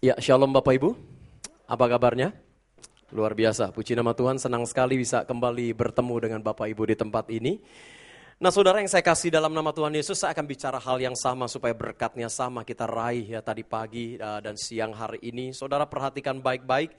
Ya, shalom Bapak Ibu. Apa kabarnya? Luar biasa, puji nama Tuhan, senang sekali bisa kembali bertemu dengan Bapak Ibu di tempat ini. Nah saudara yang saya kasih dalam nama Tuhan Yesus, saya akan bicara hal yang sama supaya berkatnya sama kita raih ya tadi pagi dan siang hari ini. Saudara perhatikan baik-baik.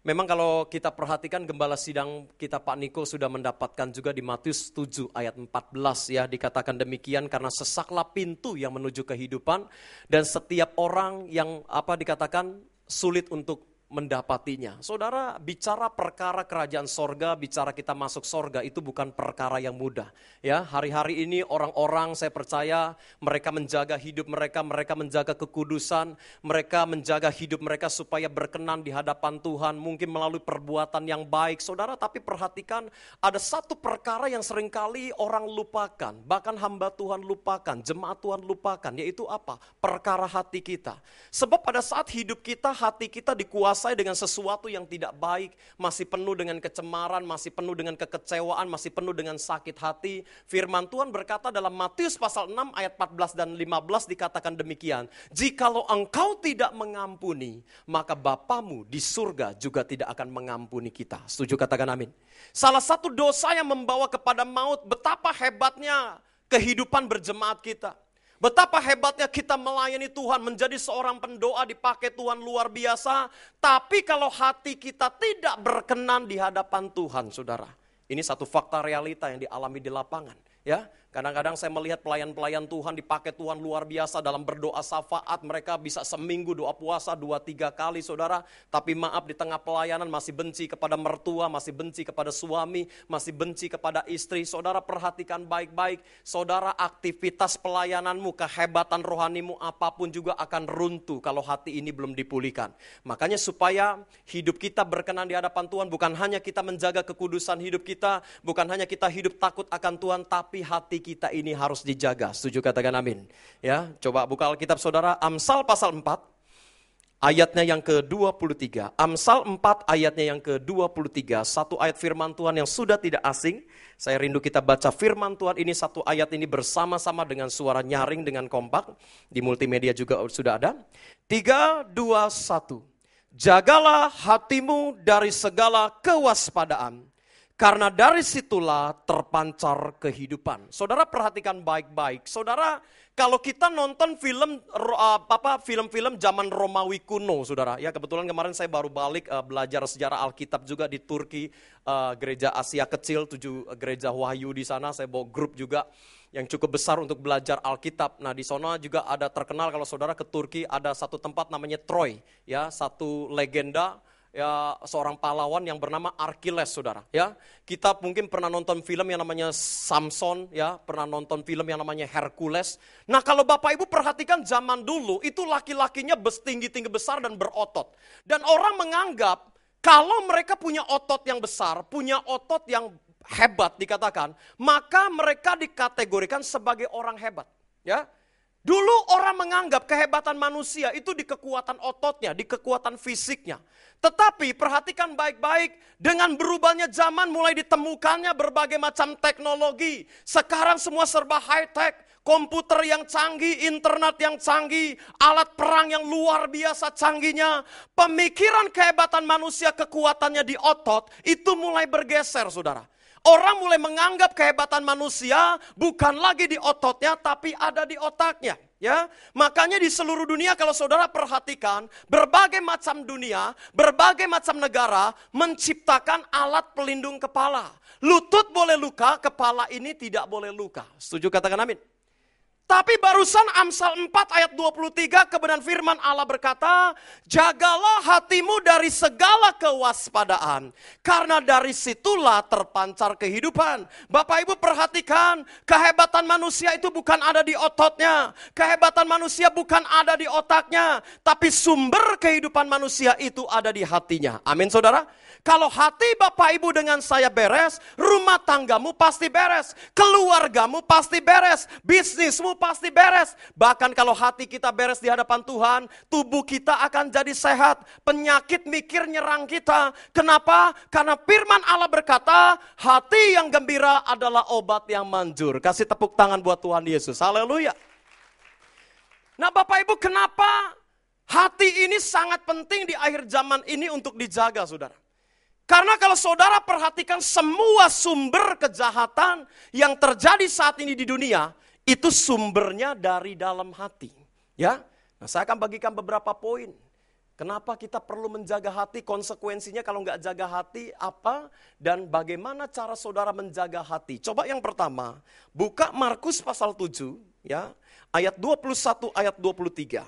Memang kalau kita perhatikan gembala sidang kita Pak Niko sudah mendapatkan juga di Matius 7 ayat 14 ya, dikatakan demikian karena sesaklah pintu yang menuju kehidupan dan setiap orang yang dikatakan sulit untuk mendapatinya. Saudara, bicara perkara kerajaan sorga, bicara kita masuk sorga itu bukan perkara yang mudah. Ya, hari-hari ini orang-orang saya percaya mereka menjaga hidup mereka menjaga kekudusan, mereka menjaga hidup mereka supaya berkenan di hadapan Tuhan, mungkin melalui perbuatan yang baik. Saudara, tapi perhatikan ada satu perkara yang seringkali orang lupakan, bahkan hamba Tuhan lupakan, jemaat Tuhan lupakan, yaitu apa? Perkara hati kita. Sebab pada saat hidup kita, hati kita dikuasai dengan sesuatu yang tidak baik, masih penuh dengan kecemaran, masih penuh dengan kekecewaan, masih penuh dengan sakit hati. Firman Tuhan berkata dalam Matius pasal 6 ayat 14 dan 15 dikatakan demikian, jikalau engkau tidak mengampuni, maka Bapamu di surga juga tidak akan mengampuni kita. Setuju, katakan amin. Salah satu dosa yang membawa kepada maut, betapa hebatnya kehidupan berjemaat kita. Betapa hebatnya kita melayani Tuhan, menjadi seorang pendoa, dipakai Tuhan luar biasa. Tapi kalau hati kita tidak berkenan di hadapan Tuhan, saudara. Ini satu fakta realita yang dialami di lapangan. Ya, kadang-kadang saya melihat pelayan-pelayan Tuhan dipakai Tuhan luar biasa dalam berdoa syafaat. Mereka bisa seminggu doa puasa 2-3 kali, saudara. Tapi maaf, di tengah pelayanan masih benci kepada mertua, masih benci kepada suami, masih benci kepada istri. Saudara perhatikan baik-baik. Saudara, aktivitas pelayananmu, kehebatan rohanimu apapun juga akan runtuh kalau hati ini belum dipulihkan. Makanya supaya hidup kita berkenan di hadapan Tuhan, bukan hanya kita menjaga kekudusan hidup kita, bukan hanya kita hidup takut akan Tuhan, tapi hati kita ini harus dijaga. Setuju, katakan amin. Ya, coba buka Alkitab saudara, Amsal pasal 4 ayatnya yang ke-23. Amsal 4 ayatnya yang ke-23. Satu ayat firman Tuhan yang sudah tidak asing. Saya rindu kita baca firman Tuhan ini, satu ayat ini bersama-sama dengan suara nyaring dengan kompak. Di multimedia juga sudah ada. 3, 2, 1. Jagalah hatimu dari segala kewaspadaan, karena dari situlah terpancar kehidupan. Saudara perhatikan baik-baik. Saudara, kalau kita nonton film-film zaman Romawi kuno, saudara. Ya, kebetulan kemarin saya baru balik belajar sejarah Alkitab juga di Turki, gereja Asia kecil, 7 gereja Wahyu di sana. Saya bawa grup juga yang cukup besar untuk belajar Alkitab. Nah, di sana juga ada terkenal, kalau saudara ke Turki, ada satu tempat namanya Troy, ya, satu legenda, ya, seorang pahlawan yang bernama Achilles, saudara. Ya, kita mungkin pernah nonton film yang namanya Samson, ya, pernah nonton film yang namanya Hercules. Nah, kalau Bapak Ibu perhatikan zaman dulu itu laki-lakinya tinggi-tinggi besar dan berotot. Dan orang menganggap kalau mereka punya otot yang besar, punya otot yang hebat dikatakan, maka mereka dikategorikan sebagai orang hebat. Ya. Dulu orang menganggap kehebatan manusia itu di kekuatan ototnya, di kekuatan fisiknya. Tetapi perhatikan baik-baik, dengan berubahnya zaman mulai ditemukannya berbagai macam teknologi. Sekarang semua serba high-tech, komputer yang canggih, internet yang canggih, alat perang yang luar biasa canggihnya. Pemikiran kehebatan manusia, kekuatannya di otot, itu mulai bergeser, saudara. Orang mulai menganggap kehebatan manusia bukan lagi di ototnya, tapi ada di otaknya. Ya, makanya di seluruh dunia kalau saudara perhatikan, berbagai macam dunia, berbagai macam negara menciptakan alat pelindung kepala. Lutut boleh luka, kepala ini tidak boleh luka. Setuju, katakan amin. Tapi barusan Amsal 4 ayat 23 kebenaran firman Allah berkata, jagalah hatimu dari segala kewaspadaan, karena dari situlah terpancar kehidupan. Bapak Ibu perhatikan, kehebatan manusia itu bukan ada di ototnya, kehebatan manusia bukan ada di otaknya, tapi sumber kehidupan manusia itu ada di hatinya. Amin, saudara. Kalau hati Bapak Ibu dengan saya beres, rumah tanggamu pasti beres, keluargamu pasti beres, bisnismu pasti beres. Bahkan kalau hati kita beres di hadapan Tuhan, tubuh kita akan jadi sehat. Penyakit mikir nyerang kita. Kenapa? Karena firman Allah berkata, hati yang gembira adalah obat yang manjur. Kasih tepuk tangan buat Tuhan Yesus. Haleluya. Nah Bapak Ibu, kenapa Hati ini sangat penting di akhir zaman ini untuk dijaga, saudara. Karena kalau saudara perhatikan semua sumber kejahatan yang terjadi saat ini di dunia, itu sumbernya dari dalam hati. Ya, nah saya akan bagikan beberapa poin. Kenapa kita perlu menjaga hati, konsekuensinya kalau nggak jaga hati apa, dan bagaimana cara saudara menjaga hati. Coba yang pertama, buka Markus pasal 7, ya, ayat 21, ayat 23.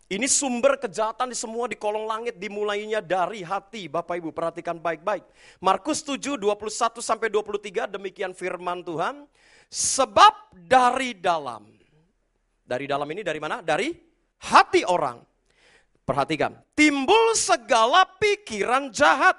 Ini sumber kejahatan semua di kolong langit dimulainya dari hati. Bapak Ibu perhatikan baik-baik. Markus 7, 21 sampai 23, demikian firman Tuhan. Sebab dari dalam ini dari mana? Dari hati orang. Perhatikan, timbul segala pikiran jahat,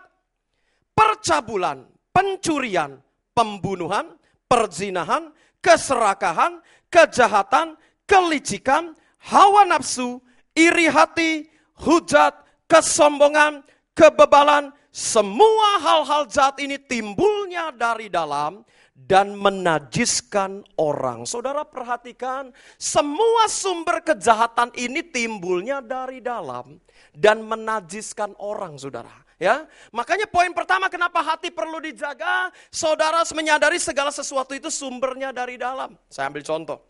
percabulan, pencurian, pembunuhan, perzinahan, keserakahan, kejahatan, kelicikan, hawa nafsu, iri hati, hujat, kesombongan, kebebalan, semua hal-hal jahat ini timbulnya dari dalam dan menajiskan orang. Saudara perhatikan, semua sumber kejahatan ini timbulnya dari dalam dan menajiskan orang, saudara. Ya, makanya poin pertama kenapa hati perlu dijaga, saudara menyadari segala sesuatu itu sumbernya dari dalam. Saya ambil contoh.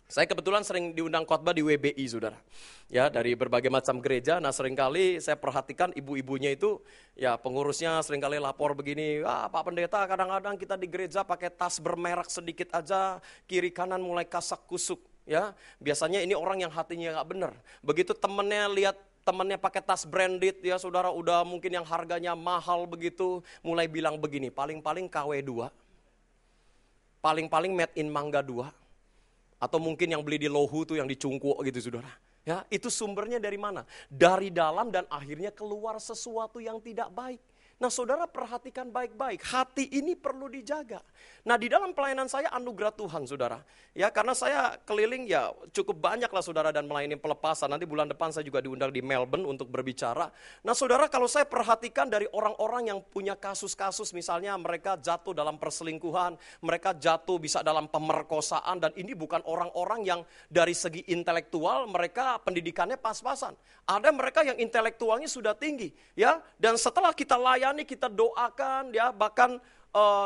Saya kebetulan sering diundang khotbah di WBI, saudara. Ya, dari berbagai macam gereja. Nah, seringkali saya perhatikan ibu-ibunya itu, ya pengurusnya seringkali lapor begini, Pak Pendeta, kadang-kadang kita di gereja pakai tas bermerek sedikit aja, kiri kanan mulai kasak kusuk. Ya, biasanya ini orang yang hatinya nggak benar. Begitu temennya lihat temennya pakai tas branded, ya saudara, udah mungkin yang harganya mahal begitu, mulai bilang begini, paling-paling KW 2, paling-paling made in Mangga 2. Atau mungkin yang beli di Lohu tuh yang dicungkuk gitu, saudara. Ya, itu sumbernya dari mana? Dari dalam dan akhirnya keluar sesuatu yang tidak baik. Nah, saudara perhatikan baik-baik, hati ini perlu dijaga. Nah, di dalam pelayanan saya anugerah Tuhan, saudara. Ya, karena saya keliling ya cukup banyak lah, saudara, dan melayani pelepasan. Nanti bulan depan saya juga diundang di Melbourne untuk berbicara. Nah, saudara, kalau saya perhatikan dari orang-orang yang punya kasus-kasus, misalnya mereka jatuh dalam perselingkuhan, mereka jatuh bisa dalam pemerkosaan, dan ini bukan orang-orang yang dari segi intelektual mereka pendidikannya pas-pasan. Ada mereka yang intelektualnya sudah tinggi, ya. Dan setelah kita layani, kita doakan, ya, bahkan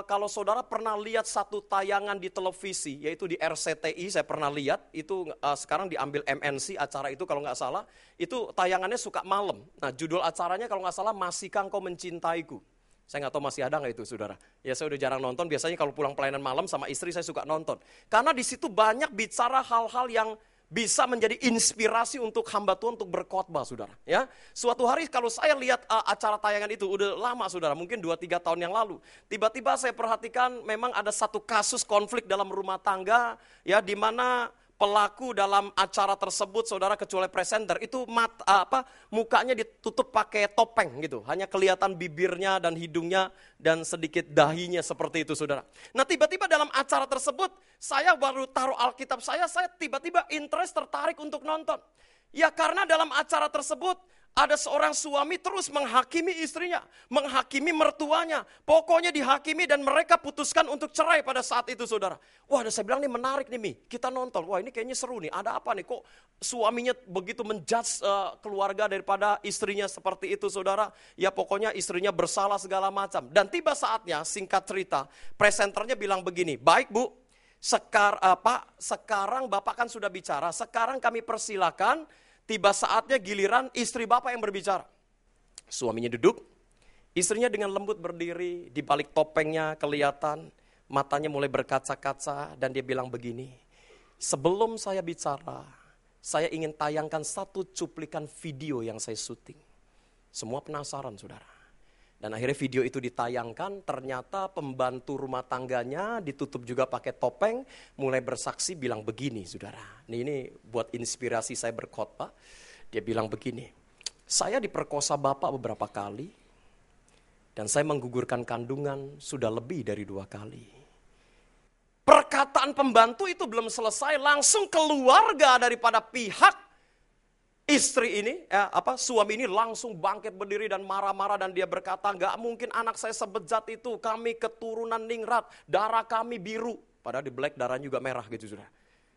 kalau saudara pernah lihat satu tayangan di televisi, yaitu di RCTI, saya pernah lihat, itu sekarang diambil MNC acara itu kalau nggak salah, itu tayangannya suka malam. Nah, judul acaranya kalau nggak salah, Masihkah Engkau Mencintaiku? Saya nggak tahu masih ada nggak itu, saudara. Ya, saya udah jarang nonton, biasanya kalau pulang pelayanan malam sama istri saya suka nonton. Karena di situ banyak bicara hal-hal yang bisa menjadi inspirasi untuk hamba Tuhan untuk berkhotbah, saudara. Ya, suatu hari kalau saya lihat acara tayangan itu, udah lama, saudara, mungkin 2-3 tahun yang lalu. Tiba-tiba saya perhatikan memang ada satu kasus konflik dalam rumah tangga, ya, di mana pelaku dalam acara tersebut, saudara, kecuali presenter, itu mukanya ditutup pakai topeng gitu. Hanya kelihatan bibirnya dan hidungnya dan sedikit dahinya seperti itu, saudara. Nah, tiba-tiba dalam acara tersebut, saya baru taruh Alkitab saya tiba-tiba interest, tertarik untuk nonton. Ya, karena dalam acara tersebut, ada seorang suami terus menghakimi istrinya, menghakimi mertuanya. Pokoknya dihakimi dan mereka putuskan untuk cerai pada saat itu, saudara. Wah, saya bilang nih menarik nih, Mi. Kita nonton, wah ini kayaknya seru nih. Ada apa nih, kok suaminya begitu menjudge keluarga daripada istrinya seperti itu, saudara. Ya pokoknya istrinya bersalah segala macam. Dan tiba saatnya, singkat cerita, presenternya bilang begini, baik Bu, sekarang Bapak kan sudah bicara, sekarang kami persilakan. Tiba saatnya giliran istri Bapak yang berbicara. Suaminya duduk, istrinya dengan lembut berdiri, di balik topengnya kelihatan, matanya mulai berkaca-kaca, dan dia bilang begini, sebelum saya bicara, saya ingin tayangkan satu cuplikan video yang saya syuting. Semua penasaran, saudara. Dan akhirnya video itu ditayangkan, ternyata pembantu rumah tangganya ditutup juga pakai topeng, mulai bersaksi bilang begini, saudara. Ini buat inspirasi saya berkhotbah. Dia bilang begini, saya diperkosa Bapak beberapa kali, dan saya menggugurkan kandungan sudah lebih dari 2 kali. Perkataan pembantu itu belum selesai, langsung keluarga daripada pihak istri ini, suami ini langsung bangkit berdiri dan marah-marah, dan dia berkata, gak mungkin anak saya sebejat itu, kami keturunan ningrat, darah kami biru. Padahal di black darahnya juga merah gitu, saudara.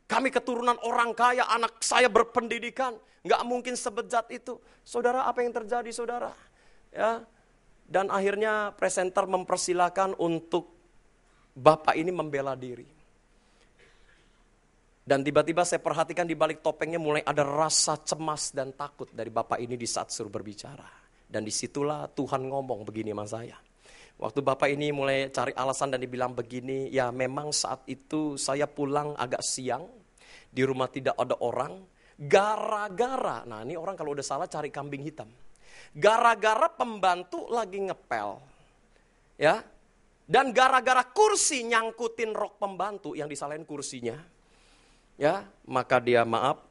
Kami keturunan orang kaya, anak saya berpendidikan. Nggak mungkin sebejat itu. Saudara, apa yang terjadi saudara? Ya. Dan akhirnya presenter mempersilahkan untuk bapak ini membela diri. Dan tiba-tiba saya perhatikan di balik topengnya mulai ada rasa cemas dan takut dari bapak ini di saat suruh berbicara. Dan disitulah Tuhan ngomong begini sama saya. Waktu bapak ini mulai cari alasan dan dibilang begini, ya memang saat itu saya pulang agak siang, di rumah tidak ada orang, gara-gara, nah ini orang kalau udah salah cari kambing hitam. Gara-gara pembantu lagi ngepel, ya, dan gara-gara kursi nyangkutin rok pembantu yang disalahin kursinya, ya, maka dia maaf,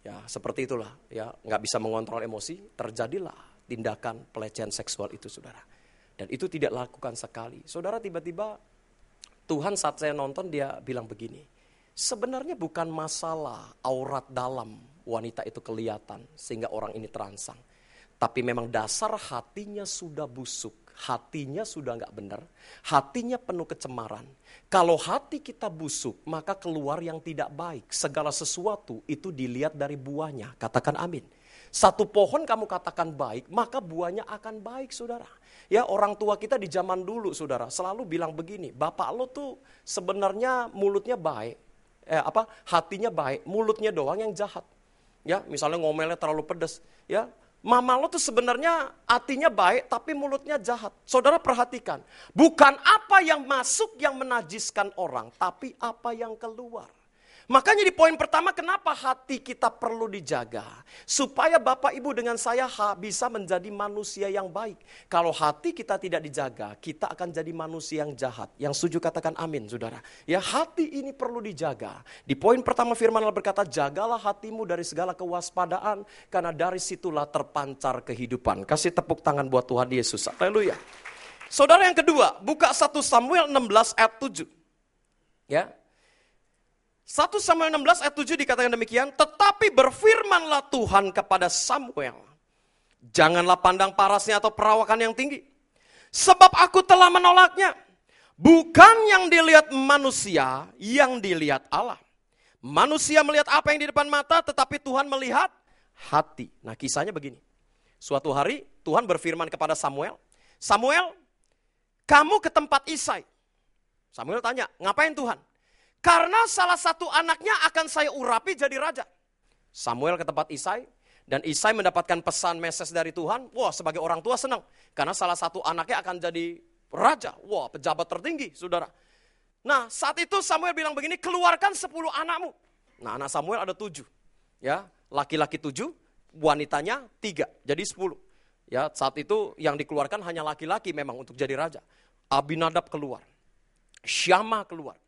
ya seperti itulah, ya nggak bisa mengontrol emosi, terjadilah tindakan pelecehan seksual itu, saudara. Dan itu tidak lakukan sekali. Saudara, tiba-tiba Tuhan saat saya nonton dia bilang begini, sebenarnya bukan masalah aurat dalam wanita itu kelihatan sehingga orang ini terangsang. Tapi memang dasar hatinya sudah busuk, hatinya sudah nggak benar, hatinya penuh kecemaran. Kalau hati kita busuk, maka keluar yang tidak baik. Segala sesuatu itu dilihat dari buahnya, katakan amin. Satu pohon kamu katakan baik, maka buahnya akan baik, saudara. Ya, orang tua kita di zaman dulu, saudara, selalu bilang begini, bapak lo tuh sebenarnya mulutnya baik, hatinya baik, mulutnya doang yang jahat. Ya, misalnya ngomelnya terlalu pedas, ya. Mama lo tuh sebenarnya hatinya baik tapi mulutnya jahat. Saudara perhatikan, bukan apa yang masuk yang menajiskan orang, tapi apa yang keluar. Makanya di poin pertama, kenapa hati kita perlu dijaga? Supaya Bapak Ibu dengan saya bisa menjadi manusia yang baik. Kalau hati kita tidak dijaga, kita akan jadi manusia yang jahat. Yang setuju katakan amin, saudara. Ya, hati ini perlu dijaga. Di poin pertama firman Allah berkata, jagalah hatimu dari segala kewaspadaan, karena dari situlah terpancar kehidupan. Kasih tepuk tangan buat Tuhan Yesus. Haleluya. Saudara, yang kedua, buka 1 Samuel 16 ayat 7. Ya. 1 Samuel 16 ayat 7 dikatakan demikian, tetapi berfirmanlah Tuhan kepada Samuel, janganlah pandang parasnya atau perawakan yang tinggi, sebab aku telah menolaknya. Bukan yang dilihat manusia, yang dilihat Allah. Manusia melihat apa yang di depan mata, tetapi Tuhan melihat hati. Nah, kisahnya begini. Suatu hari Tuhan berfirman kepada Samuel, Samuel, kamu ke tempat Isai. Samuel tanya, ngapain Tuhan? Karena salah satu anaknya akan saya urapi jadi raja. Samuel ke tempat Isai, dan Isai mendapatkan pesan meses dari Tuhan. Wah, sebagai orang tua senang. Karena salah satu anaknya akan jadi raja. Wah, pejabat tertinggi, saudara. Nah, saat itu Samuel bilang begini, keluarkan 10 anakmu. Nah, anak Samuel ada 7. Ya, laki-laki 7, wanitanya 3, jadi 10. Ya, saat itu yang dikeluarkan hanya laki-laki memang untuk jadi raja. Abinadab keluar. Syama keluar.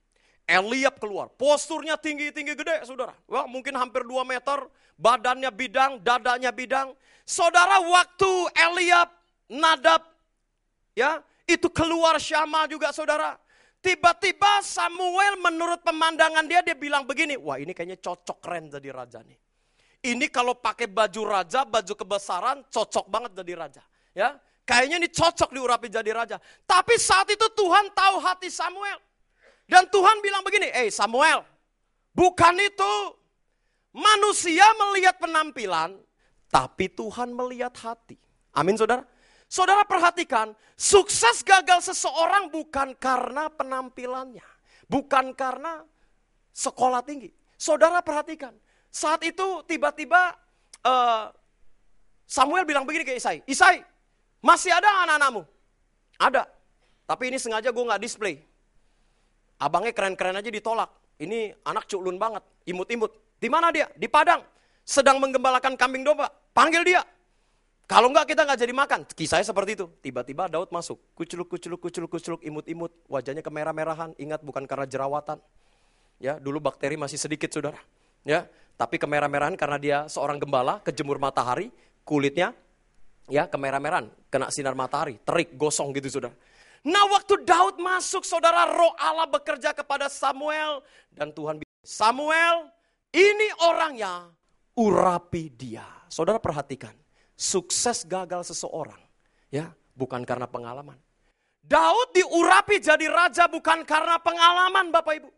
Eliab keluar, posturnya tinggi-tinggi gede, saudara. Wah, mungkin hampir 2 meter, badannya bidang, dadanya bidang. Saudara, waktu Eliab, Nadab, ya, itu keluar Syama juga, saudara. Tiba-tiba Samuel menurut pemandangan dia bilang begini, wah ini kayaknya cocok keren jadi raja nih. Ini kalau pakai baju raja, baju kebesaran, cocok banget jadi raja. Ya, kayaknya ini cocok diurapi jadi raja. Tapi saat itu Tuhan tahu hati Samuel. Dan Tuhan bilang begini, Samuel, bukan itu. Manusia melihat penampilan, tapi Tuhan melihat hati. Amin, saudara. Saudara perhatikan, sukses gagal seseorang bukan karena penampilannya. Bukan karena sekolah tinggi. Saudara perhatikan, saat itu tiba-tiba Samuel bilang begini ke Isai, Isai, masih ada anak-anakmu? Ada, tapi ini sengaja gue gak display. Abangnya keren-keren aja ditolak. Ini anak culun banget, imut-imut. Di mana dia? Di padang. Sedang menggembalakan kambing domba. Panggil dia. Kalau enggak kita enggak jadi makan. Kisahnya seperti itu. Tiba-tiba Daud masuk. Kuculuk, imut-imut. Wajahnya kemerah-merahan. Ingat, bukan karena jerawatan. Ya, dulu bakteri masih sedikit, saudara. Ya, tapi kemerah-merahan karena dia seorang gembala, kejemur matahari, kulitnya ya kemerah-merahan, kena sinar matahari, terik, gosong gitu, saudara. Nah, waktu Daud masuk, saudara, roh Allah bekerja kepada Samuel. Dan Tuhan bilang, Samuel, ini orangnya, urapi dia. Saudara perhatikan, sukses gagal seseorang, ya, bukan karena pengalaman. Daud diurapi jadi raja bukan karena pengalaman, Bapak Ibu.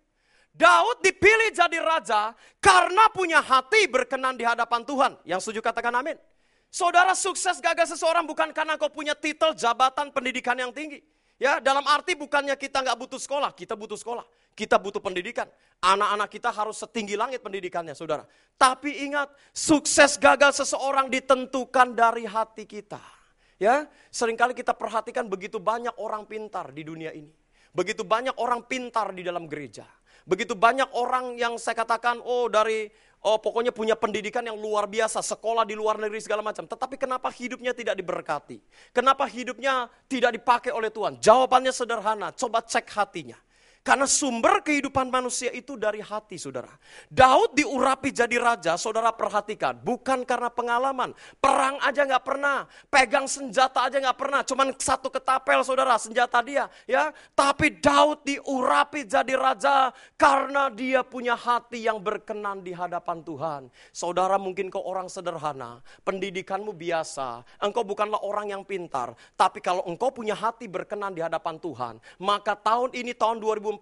Daud dipilih jadi raja karena punya hati berkenan di hadapan Tuhan. Yang setuju katakan amin. Saudara, sukses gagal seseorang bukan karena kau punya titel, jabatan, pendidikan yang tinggi. Ya, dalam arti bukannya kita nggak butuh sekolah, kita butuh sekolah. Kita butuh pendidikan. Anak-anak kita harus setinggi langit pendidikannya, saudara. Tapi ingat, sukses gagal seseorang ditentukan dari hati kita. Ya, seringkali kita perhatikan begitu banyak orang pintar di dunia ini. Begitu banyak orang pintar di dalam gereja. Begitu banyak orang yang saya katakan, pokoknya punya pendidikan yang luar biasa, sekolah di luar negeri segala macam. Tetapi kenapa hidupnya tidak diberkati? Kenapa hidupnya tidak dipakai oleh Tuhan? Jawabannya sederhana, coba cek hatinya. Karena sumber kehidupan manusia itu dari hati, saudara. Daud diurapi jadi raja, saudara perhatikan. Bukan karena pengalaman. Perang aja gak pernah. Pegang senjata aja gak pernah. Cuman satu ketapel, saudara, senjata dia. Ya, tapi Daud diurapi jadi raja karena dia punya hati yang berkenan di hadapan Tuhan. Saudara, mungkin kau orang sederhana. Pendidikanmu biasa. Engkau bukanlah orang yang pintar. Tapi kalau engkau punya hati berkenan di hadapan Tuhan, maka tahun ini, tahun 2014,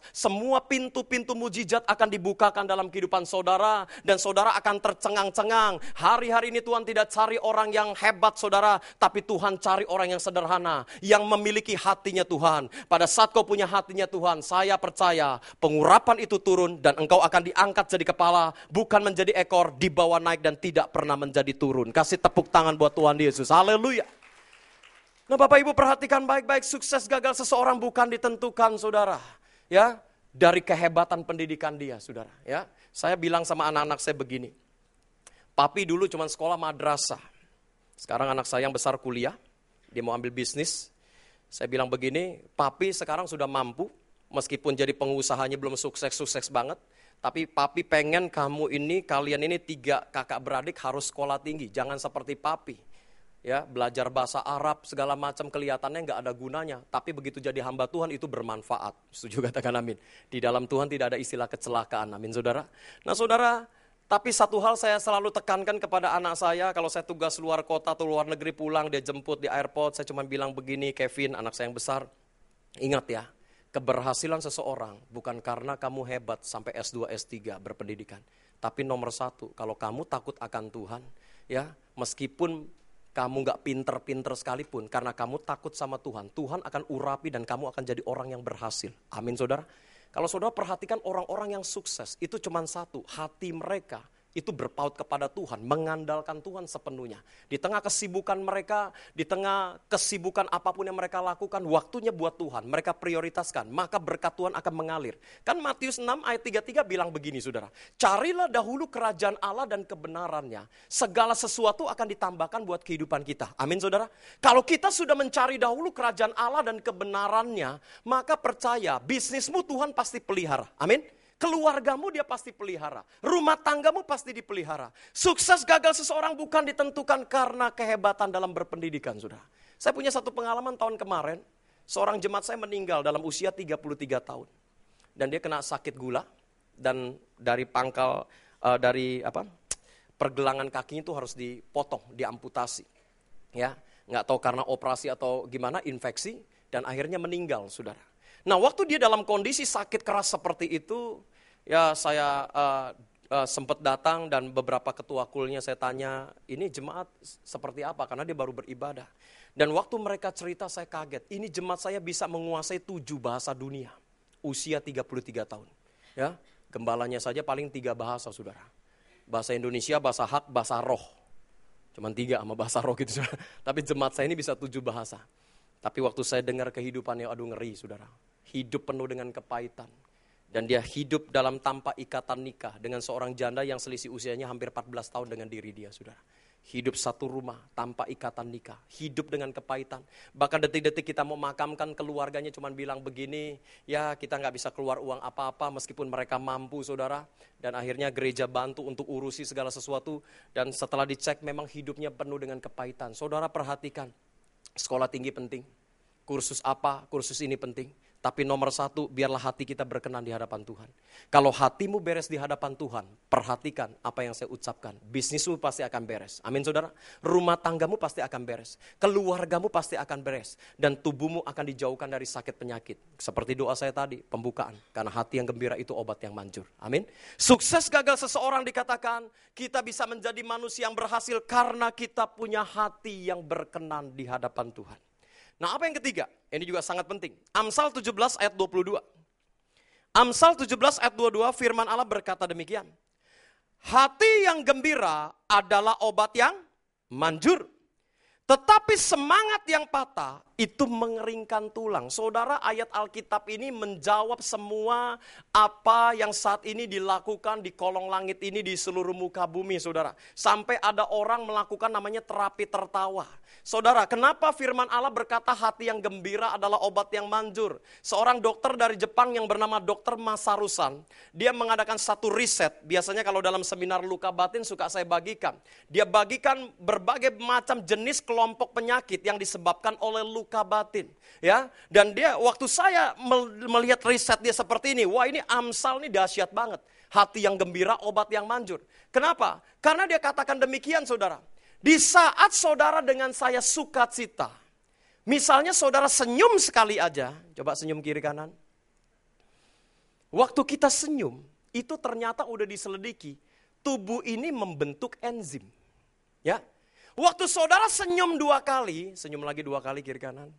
semua pintu-pintu mujizat akan dibukakan dalam kehidupan saudara. Dan saudara akan tercengang-cengang. Hari-hari ini Tuhan tidak cari orang yang hebat, saudara. Tapi Tuhan cari orang yang sederhana. Yang memiliki hatinya Tuhan. Pada saat kau punya hatinya Tuhan, saya percaya pengurapan itu turun. Dan engkau akan diangkat jadi kepala. Bukan menjadi ekor, dibawa naik dan tidak pernah menjadi turun. Kasih tepuk tangan buat Tuhan Yesus. Haleluya. Nah, Bapak Ibu perhatikan baik-baik, sukses gagal seseorang bukan ditentukan, saudara, ya, dari kehebatan pendidikan dia, saudara, ya. Saya bilang sama anak-anak saya begini. Papi dulu cuma sekolah madrasah. Sekarang anak saya yang besar kuliah, dia mau ambil bisnis. Saya bilang begini, papi sekarang sudah mampu, meskipun jadi pengusahanya belum sukses-sukses banget, tapi papi pengen kalian ini 3 kakak beradik harus sekolah tinggi, jangan seperti papi. Ya, belajar bahasa Arab segala macam kelihatannya nggak ada gunanya, tapi begitu jadi hamba Tuhan itu bermanfaat. Setuju katakan amin. Di dalam Tuhan tidak ada istilah kecelakaan, amin saudara. Nah saudara, tapi satu hal saya selalu tekankan kepada anak saya, kalau saya tugas luar kota atau luar negeri pulang, dia jemput di airport, saya cuma bilang begini, Kevin, anak saya yang besar, ingat ya, keberhasilan seseorang bukan karena kamu hebat sampai S2, S3 berpendidikan, tapi nomor 1, kalau kamu takut akan Tuhan, ya, meskipun kamu gak pinter-pinter sekalipun, karena kamu takut sama Tuhan, Tuhan akan urapi dan kamu akan jadi orang yang berhasil. Amin saudara. Kalau saudara perhatikan orang-orang yang sukses, itu cuma satu, hati mereka itu berpaut kepada Tuhan, mengandalkan Tuhan sepenuhnya. Di tengah kesibukan mereka, di tengah kesibukan apapun yang mereka lakukan, waktunya buat Tuhan, mereka prioritaskan, maka berkat Tuhan akan mengalir. Kan Matius 6 ayat 33 bilang begini saudara, carilah dahulu kerajaan Allah dan kebenarannya, segala sesuatu akan ditambahkan buat kehidupan kita. Amin saudara. Kalau kita sudah mencari dahulu kerajaan Allah dan kebenarannya, maka percaya bisnismu Tuhan pasti pelihara. Amin. Keluargamu dia pasti pelihara. Rumah tanggamu pasti dipelihara. Sukses gagal seseorang bukan ditentukan karena kehebatan dalam berpendidikan, saudara. Saya punya satu pengalaman tahun kemarin. Seorang jemaat saya meninggal dalam usia 33 tahun. Dan dia kena sakit gula. Dan dari pergelangan kakinya itu harus dipotong, diamputasi. Ya, nggak tahu karena operasi atau gimana, infeksi. Dan akhirnya meninggal, saudara. Nah, waktu dia dalam kondisi sakit keras seperti itu, ya saya sempat datang dan beberapa ketua kulnya saya tanya, ini jemaat seperti apa? Karena dia baru beribadah. Dan waktu mereka cerita saya kaget, ini jemaat saya bisa menguasai 7 bahasa dunia, usia 33 tahun. Ya, gembalanya saja paling 3 bahasa, saudara. Bahasa Indonesia, bahasa hak, bahasa roh. Cuman 3 sama bahasa roh gitu, saudara. Tapi jemaat saya ini bisa 7 bahasa. Tapi waktu saya dengar kehidupannya, aduh ngeri, saudara. Hidup penuh dengan kepahitan. Dan dia hidup dalam tanpa ikatan nikah dengan seorang janda yang selisih usianya hampir 14 tahun dengan diri dia, saudara. Hidup satu rumah tanpa ikatan nikah. Hidup dengan kepahitan. Bahkan detik-detik kita mau makamkan, keluarganya cuma bilang begini, ya kita gak bisa keluar uang apa-apa meskipun mereka mampu, saudara. Dan akhirnya gereja bantu untuk urusi segala sesuatu. Dan setelah dicek memang hidupnya penuh dengan kepahitan. Saudara perhatikan, sekolah tinggi penting. Kursus apa, kursus ini penting. Tapi nomor satu, biarlah hati kita berkenan di hadapan Tuhan. Kalau hatimu beres di hadapan Tuhan, perhatikan apa yang saya ucapkan. Bisnismu pasti akan beres. Amin saudara. Rumah tanggamu pasti akan beres. Keluargamu pasti akan beres. Dan tubuhmu akan dijauhkan dari sakit penyakit. Seperti doa saya tadi, pembukaan. Karena hati yang gembira itu obat yang manjur. Amin. Sukses gagal seseorang dikatakan, kita bisa menjadi manusia yang berhasil karena kita punya hati yang berkenan di hadapan Tuhan. Nah, apa yang ketiga? Ini juga sangat penting. Amsal 17 ayat 22. Amsal 17 ayat 22 firman Allah berkata demikian. Hati yang gembira adalah obat yang manjur. Tetapi semangat yang patah itu mengeringkan tulang. Saudara, ayat Alkitab ini menjawab semua apa yang saat ini dilakukan di kolong langit ini di seluruh muka bumi, saudara. Sampai ada orang melakukan namanya terapi tertawa. Saudara, kenapa firman Allah berkata hati yang gembira adalah obat yang manjur? Seorang dokter dari Jepang yang bernama Dr. Masarusan, dia mengadakan satu riset. Biasanya kalau dalam seminar luka batin suka saya bagikan. Dia bagikan berbagai macam jenis kelompok penyakit yang disebabkan oleh luka batin. Ya, dan dia waktu saya melihat riset dia seperti ini, wah ini Amsal ini dahsyat banget. Hati yang gembira, obat yang manjur. Kenapa? Karena dia katakan demikian saudara. Di saat saudara dengan saya sukacita, misalnya saudara senyum sekali aja, coba senyum kiri kanan. Waktu kita senyum, itu ternyata udah diselidiki, tubuh ini membentuk enzim. Ya, waktu saudara senyum 2 kali, senyum lagi 2 kali kiri kanan.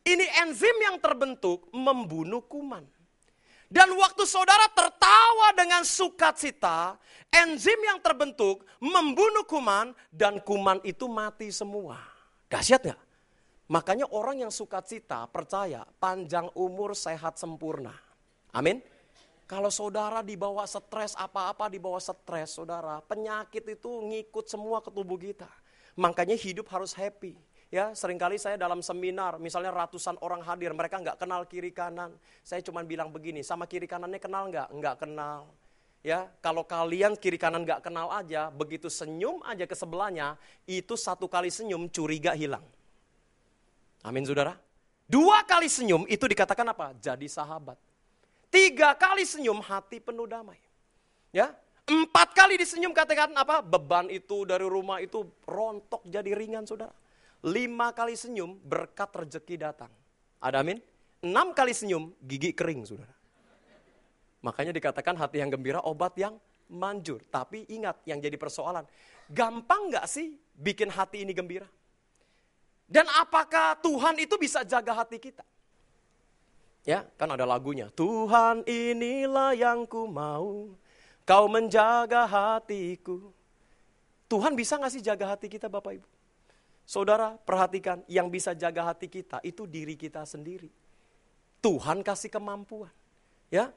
Ini enzim yang terbentuk membunuh kuman. Dan waktu saudara tertawa dengan sukacita, enzim yang terbentuk membunuh kuman dan kuman itu mati semua. Dahsyat gak? Makanya orang yang sukacita percaya panjang umur sehat sempurna. Amin. Kalau saudara dibawa stres, apa-apa dibawa stres saudara, penyakit itu ngikut semua ke tubuh kita. Makanya hidup harus happy. Ya, seringkali saya dalam seminar, misalnya ratusan orang hadir, mereka nggak kenal kiri kanan. Saya cuma bilang begini, sama kiri kanannya kenal nggak? Nggak kenal. Ya, kalau kalian kiri kanan nggak kenal aja, begitu senyum aja ke sebelahnya, itu 1 kali senyum curiga hilang. Amin saudara. 2 kali senyum itu dikatakan apa? Jadi sahabat. 3 kali senyum hati penuh damai. Ya, 4 kali disenyum katakan apa? Beban itu dari rumah itu rontok jadi ringan saudara. 5 kali senyum, berkat rezeki datang. Ada amin? 6 kali senyum, gigi kering, saudara. Makanya dikatakan hati yang gembira, obat yang manjur. Tapi ingat, yang jadi persoalan, gampang gak sih bikin hati ini gembira? Dan apakah Tuhan itu bisa jaga hati kita? Ya, kan ada lagunya. Tuhan inilah yang ku mau, kau menjaga hatiku. Tuhan bisa gak sih jaga hati kita Bapak Ibu? Saudara, perhatikan, yang bisa jaga hati kita itu diri kita sendiri. Tuhan kasih kemampuan. Ya,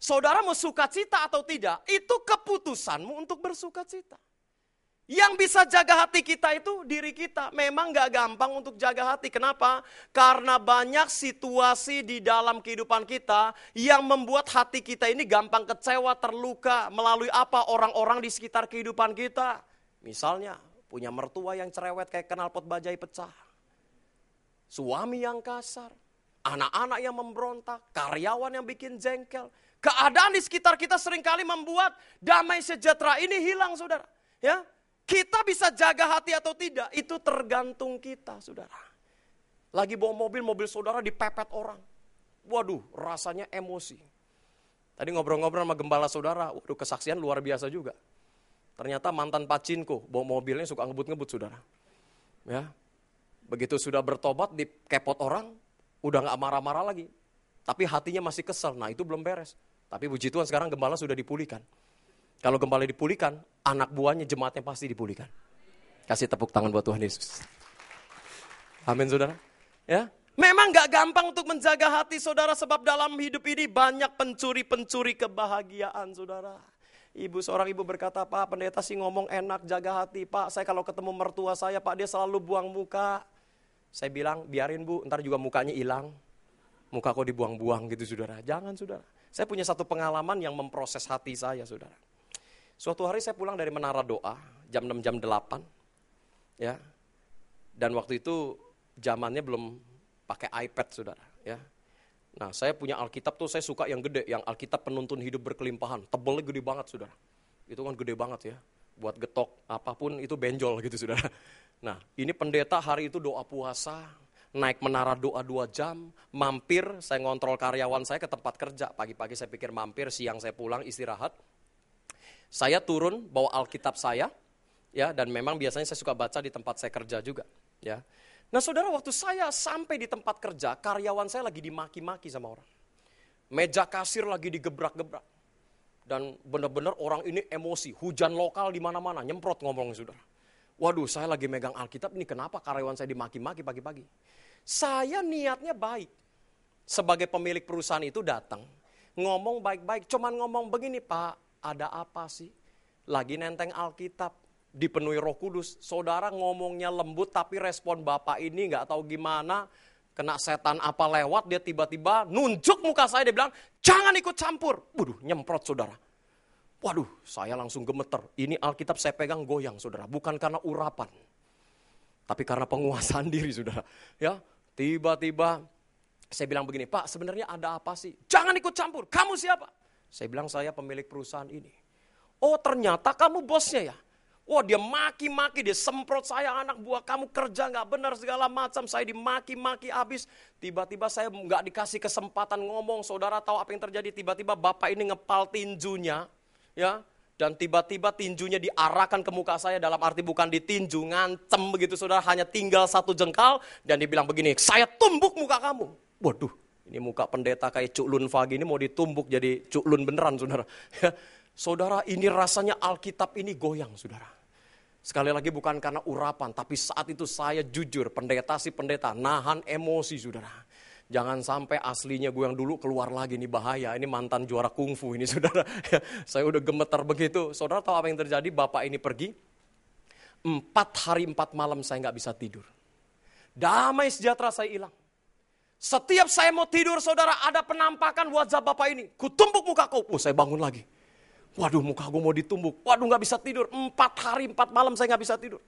saudara mau sukacita atau tidak, itu keputusanmu untuk bersukacita. Yang bisa jaga hati kita itu diri kita. Memang gak gampang untuk jaga hati. Kenapa? Karena banyak situasi di dalam kehidupan kita yang membuat hati kita ini gampang kecewa, terluka. Melalui apa? Orang-orang di sekitar kehidupan kita. Misalnya, punya mertua yang cerewet kayak knalpot bajai pecah. Suami yang kasar. Anak-anak yang memberontak. Karyawan yang bikin jengkel. Keadaan di sekitar kita seringkali membuat damai sejahtera ini hilang saudara. Ya, kita bisa jaga hati atau tidak. Itu tergantung kita saudara. Lagi bawa mobil saudara dipepet orang. Waduh, rasanya emosi. Tadi ngobrol-ngobrol sama gembala saudara. Waduh, kesaksian luar biasa juga. Ternyata mantan pacinko, bawa mobilnya suka ngebut-ngebut saudara. Ya, begitu sudah bertobat, dikepot orang, udah gak marah-marah lagi. Tapi hatinya masih kesel, nah itu belum beres. Tapi puji Tuhan sekarang gembala sudah dipulihkan. Kalau gembala dipulihkan, anak buahnya jemaatnya pasti dipulihkan. Kasih tepuk tangan buat Tuhan Yesus. Amin saudara. Ya, memang gak gampang untuk menjaga hati saudara, sebab dalam hidup ini banyak pencuri-pencuri kebahagiaan saudara. Seorang ibu berkata, Pak pendeta sih ngomong enak jaga hati. Pak saya kalau ketemu mertua saya, Pak dia selalu buang muka. Saya bilang biarin Bu, ntar juga mukanya hilang. Muka kok dibuang-buang gitu saudara. Jangan saudara. Saya punya satu pengalaman yang memproses hati saya saudara. Suatu hari saya pulang dari menara doa, jam 6, jam 8. Ya. Dan waktu itu zamannya belum pakai iPad saudara. Ya. Nah, saya punya Alkitab tuh, saya suka yang gede, yang Alkitab Penuntun Hidup Berkelimpahan. Tebelnya gede banget, saudara. Itu kan gede banget ya. Buat getok apapun itu benjol gitu, saudara. Nah, ini pendeta hari itu doa puasa, naik menara doa 2 jam, mampir, saya ngontrol karyawan saya ke tempat kerja. Pagi-pagi saya pikir mampir, siang saya pulang istirahat. Saya turun bawa Alkitab saya, ya, dan memang biasanya saya suka baca di tempat saya kerja juga, ya. Nah, saudara, waktu saya sampai di tempat kerja, karyawan saya lagi dimaki-maki sama orang. Meja kasir lagi digebrak-gebrak. Dan benar-benar orang ini emosi, hujan lokal di mana-mana, nyemprot ngomong, saudara. Waduh, saya lagi megang Alkitab, ini kenapa karyawan saya dimaki-maki pagi-pagi? Saya niatnya baik. Sebagai pemilik perusahaan itu datang, ngomong baik-baik, cuman ngomong begini, Pak, ada apa sih? Lagi nenteng Alkitab. Dipenuhi Roh Kudus, saudara ngomongnya lembut tapi respon Bapak ini nggak tahu gimana, kena setan apa lewat, dia tiba-tiba nunjuk muka saya, dia bilang, jangan ikut campur. Waduh, nyemprot saudara. Waduh, saya langsung gemeter. Ini Alkitab saya pegang goyang saudara, bukan karena urapan, tapi karena penguasaan diri saudara. Ya, tiba-tiba saya bilang begini, Pak, sebenarnya ada apa sih? Jangan ikut campur, kamu siapa? Saya bilang, saya pemilik perusahaan ini. Oh, ternyata kamu bosnya ya? Wah, dia maki-maki, dia semprot saya, anak buah kamu kerja nggak benar segala macam. Saya dimaki-maki habis. Tiba-tiba saya nggak dikasih kesempatan ngomong. Saudara tahu apa yang terjadi? Tiba-tiba bapak ini ngepal tinjunya, ya. Dan tiba-tiba tinjunya diarahkan ke muka saya, dalam arti bukan ditinju, ngancem begitu saudara. Hanya tinggal 1 jengkal dan dibilang begini, saya tumbuk muka kamu. Waduh, ini muka pendeta kayak Cuk Lun Fagi ini mau ditumbuk jadi Cuk Lun beneran saudara. Saudara, ini rasanya Alkitab ini goyang, saudara. Sekali lagi bukan karena urapan, tapi saat itu saya jujur, pendeta si pendeta, nahan emosi, saudara. Jangan sampai aslinya gue yang dulu keluar lagi, ini bahaya, ini mantan juara kungfu ini, saudara. Saya udah gemetar begitu. Saudara tahu apa yang terjadi? Bapak ini pergi, 4 hari 4 malam saya nggak bisa tidur. Damai sejahtera saya hilang. Setiap saya mau tidur, saudara, ada penampakan wajah bapak ini. Kutumbuk muka kau, saya bangun lagi. Waduh, muka gue mau ditumbuk. Waduh, gak bisa tidur. 4 hari 4 malam saya gak bisa tidur.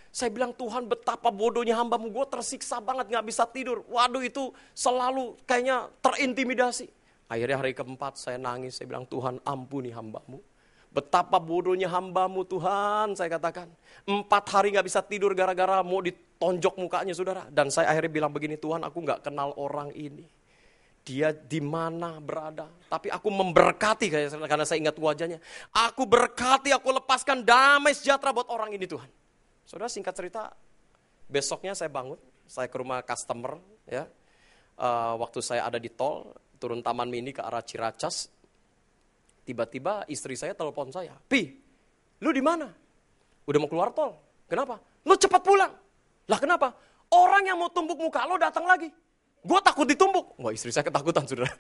Saya bilang, Tuhan betapa bodohnya hambamu. Gue tersiksa banget gak bisa tidur. Waduh, itu selalu kayaknya terintimidasi. Akhirnya hari keempat saya nangis. Saya bilang, Tuhan ampuni hambamu. Betapa bodohnya hambamu Tuhan, saya katakan. 4 hari gak bisa tidur gara-gara mau ditonjok mukanya, saudara. Dan saya akhirnya bilang begini, Tuhan, aku gak kenal orang ini. Dia di mana berada, tapi aku memberkati karena saya ingat wajahnya. Aku berkati, aku lepaskan damai sejahtera buat orang ini Tuhan. Saudara, singkat cerita, besoknya saya bangun, saya ke rumah customer, ya. Waktu saya ada di tol, turun Taman Mini ke arah Ciracas, tiba-tiba istri saya telepon saya, Pi, lu di mana? Udah mau keluar tol. Kenapa? Lu cepat pulang. Lah kenapa? Orang yang mau tumbuk muka lo datang lagi. Gue takut ditumbuk. Wah, istri saya ketakutan, saudara.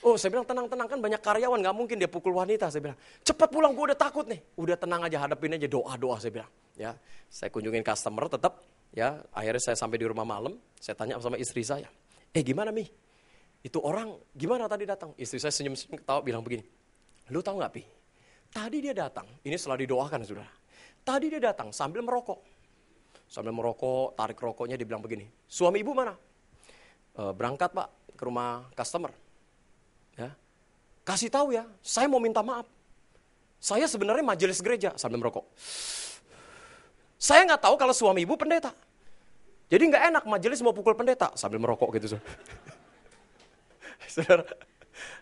Oh, saya bilang tenang-tenang, kan banyak karyawan, gak mungkin dia pukul wanita. Saya bilang, cepat pulang, gue udah takut nih. Udah tenang aja, hadapin aja, doa-doa, saya bilang. Ya, saya kunjungin customer tetap. Ya, akhirnya saya sampai di rumah malam. Saya tanya sama istri saya, gimana Mi? Itu orang gimana tadi datang? Istri saya senyum-senyum ketawa bilang begini, lu tahu gak Pi? Tadi dia datang, ini setelah didoakan, saudara. Tadi dia datang sambil merokok. Sambil merokok, tarik rokoknya, dia bilang begini, suami ibu mana? Berangkat Pak ke rumah customer. Ya. Kasih tahu ya, saya mau minta maaf. Saya sebenarnya majelis gereja, sambil merokok. Saya nggak tahu kalau suami ibu pendeta. Jadi nggak enak majelis mau pukul pendeta, sambil merokok gitu. Saudara.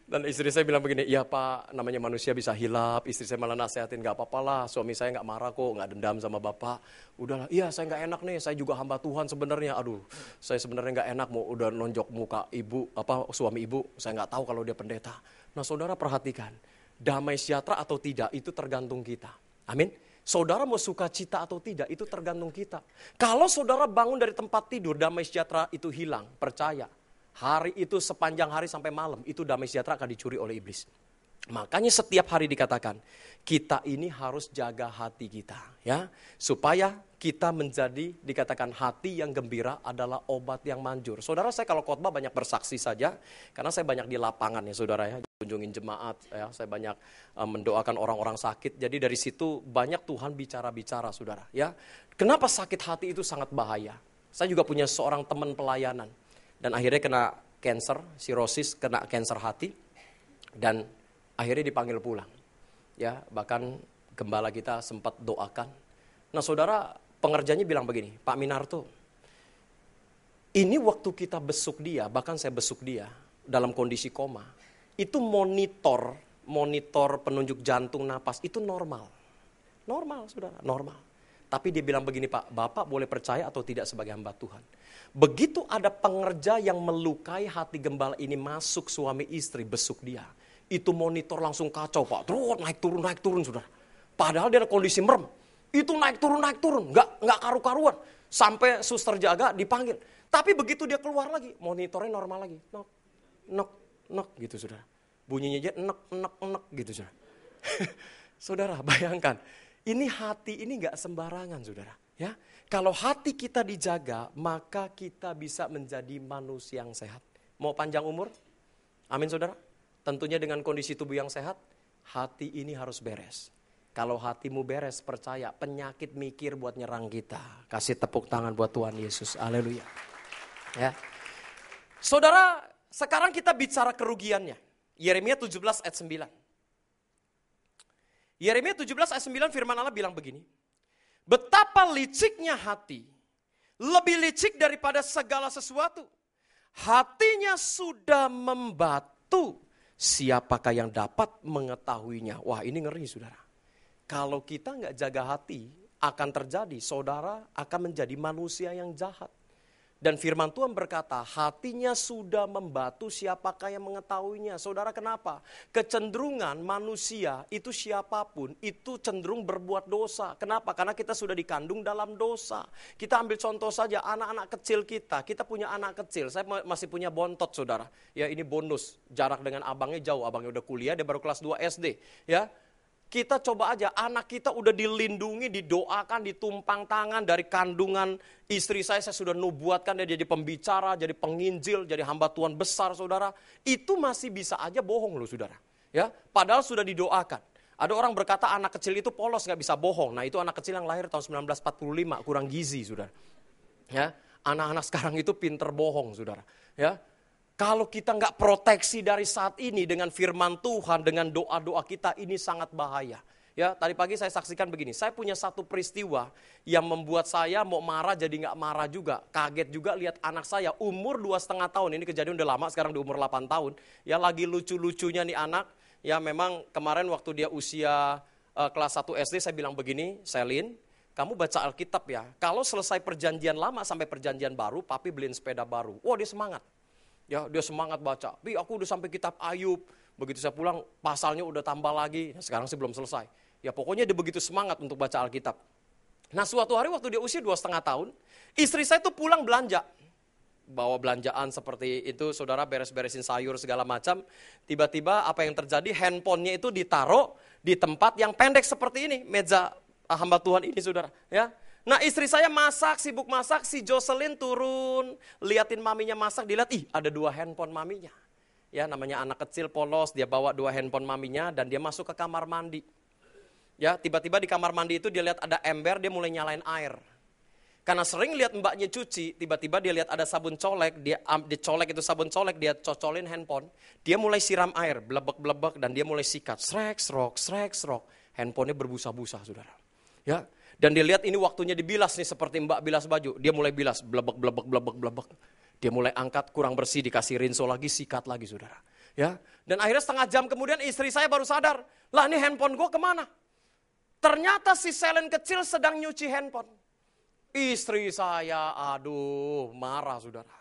Dan istri saya bilang begini, iya Pak, namanya manusia bisa hilap. Istri saya malah nasehatin, gak apa-apa lah, suami saya gak marah kok, gak dendam sama Bapak. Udahlah, iya saya gak enak nih, saya juga hamba Tuhan sebenarnya. Aduh, saya sebenarnya gak enak mau udah nonjok muka ibu, suami ibu, saya gak tahu kalau dia pendeta. Nah saudara perhatikan, damai sejahtera atau tidak itu tergantung kita. Amin. Saudara mau sukacita atau tidak itu tergantung kita. Kalau saudara bangun dari tempat tidur, damai sejahtera itu hilang, percaya. Hari itu sepanjang hari sampai malam, itu damai sejahtera akan dicuri oleh iblis. Makanya setiap hari dikatakan, kita ini harus jaga hati kita. Ya, supaya kita menjadi, dikatakan hati yang gembira adalah obat yang manjur. Saudara, saya kalau khotbah banyak bersaksi saja, karena saya banyak di lapangan ya saudara ya. Kunjungin jemaat, ya, saya banyak mendoakan orang-orang sakit. Jadi dari situ banyak Tuhan bicara-bicara saudara. Ya, kenapa sakit hati itu sangat bahaya? Saya juga punya seorang teman pelayanan. Dan akhirnya kena cancer, sirosis, kena cancer hati, dan akhirnya dipanggil pulang. Ya, bahkan gembala kita sempat doakan. Nah saudara, pengerjanya bilang begini, Pak Minarto, ini waktu kita besuk dia, bahkan saya besuk dia dalam kondisi koma, itu monitor penunjuk jantung, napas, itu normal. Normal saudara, normal. Tapi dia bilang begini, Pak, Bapak boleh percaya atau tidak sebagai hamba Tuhan. Begitu ada pengerja yang melukai hati gembala ini masuk suami istri besuk dia. Itu monitor langsung kacau, Pak. Terus naik turun saudara. Padahal dia ada kondisi merem. Itu naik turun, nggak karu-karuan. Sampai suster jaga dipanggil. Tapi begitu dia keluar lagi, monitornya normal lagi. Nok gitu saudara. Bunyinya aja nek gitu saudara. Saudara bayangkan, ini hati ini nggak sembarangan saudara. Ya, kalau hati kita dijaga, maka kita bisa menjadi manusia yang sehat. Mau panjang umur? Amin saudara. Tentunya dengan kondisi tubuh yang sehat, hati ini harus beres. Kalau hatimu beres, percaya penyakit mikir buat nyerang kita. Kasih tepuk tangan buat Tuhan Yesus. Haleluya. Ya. Saudara, sekarang kita bicara kerugiannya. Yeremia 17 ayat 9. Yeremia 17 ayat 9 firman Allah bilang begini. Betapa liciknya hati, lebih licik daripada segala sesuatu. Hatinya sudah membatu, siapakah yang dapat mengetahuinya? Wah, ini ngeri saudara. Kalau kita nggak jaga hati, akan terjadi saudara akan menjadi manusia yang jahat. Dan firman Tuhan berkata, hatinya sudah membatu, siapakah yang mengetahuinya? Saudara, kenapa? Kecenderungan manusia itu siapapun, itu cenderung berbuat dosa. Kenapa? Karena kita sudah dikandung dalam dosa. Kita ambil contoh saja, anak-anak kecil kita punya anak kecil. Saya masih punya bontot saudara. Ya, ini bonus, jarak dengan abangnya jauh. Abangnya udah kuliah, dia baru kelas 2 SD. Ya. Kita coba aja, anak kita udah dilindungi, didoakan, ditumpang tangan dari kandungan istri saya sudah nubuatkan dia jadi pembicara, jadi penginjil, jadi hamba Tuhan besar saudara. Itu masih bisa aja bohong loh saudara. Ya, padahal sudah didoakan. Ada orang berkata anak kecil itu polos, gak bisa bohong. Nah itu anak kecil yang lahir tahun 1945, kurang gizi saudara. Ya, anak-anak sekarang itu pinter bohong saudara. Ya. Kalau kita nggak proteksi dari saat ini dengan firman Tuhan, dengan doa-doa kita, ini sangat bahaya. Ya, tadi pagi saya saksikan begini, saya punya satu peristiwa yang membuat saya mau marah jadi nggak marah juga. Kaget juga lihat anak saya umur 2,5 tahun, ini kejadian udah lama, sekarang di umur 8 tahun. Ya lagi lucu-lucunya nih anak, ya memang kemarin waktu dia usia kelas 1 SD saya bilang begini, Selin, kamu baca Alkitab ya, kalau selesai perjanjian lama sampai perjanjian baru, papi beliin sepeda baru. Wah dia semangat. Ya, dia semangat baca. Pi, aku udah sampai kitab Ayub. Begitu saya pulang, pasalnya udah tambah lagi. Ya, sekarang sih belum selesai. Ya, pokoknya dia begitu semangat untuk baca Alkitab. Nah, suatu hari waktu dia usia 2,5 tahun, istri saya tuh pulang belanja. Bawa belanjaan seperti itu, saudara beres-beresin sayur segala macam. Tiba-tiba apa yang terjadi, handphonenya itu ditaruh di tempat yang pendek seperti ini. Meja hamba Tuhan ini, saudara. Ya. Nah istri saya masak, sibuk masak, si Jocelyn turun, liatin maminya masak, dilihat, ada 2 handphone maminya. Ya namanya anak kecil polos, dia bawa 2 handphone maminya dan dia masuk ke kamar mandi. Ya tiba-tiba di kamar mandi itu dia lihat ada ember, dia mulai nyalain air. Karena sering lihat mbaknya cuci, tiba-tiba dia lihat ada sabun colek, dia colek itu sabun colek, dia cocolin handphone. Dia mulai siram air, blebek-blebek dan dia mulai sikat, srek-srok. Handphonenya berbusa-busa saudara. Ya. Dan dia lihat ini waktunya dibilas nih seperti mbak bilas baju. Dia mulai bilas, blebek. Dia mulai angkat, kurang bersih, dikasih rinso lagi, sikat lagi saudara. Ya. Dan akhirnya setengah jam kemudian istri saya baru sadar. Lah ini handphone gue kemana? Ternyata si Selen kecil sedang nyuci handphone. Istri saya, aduh marah saudara.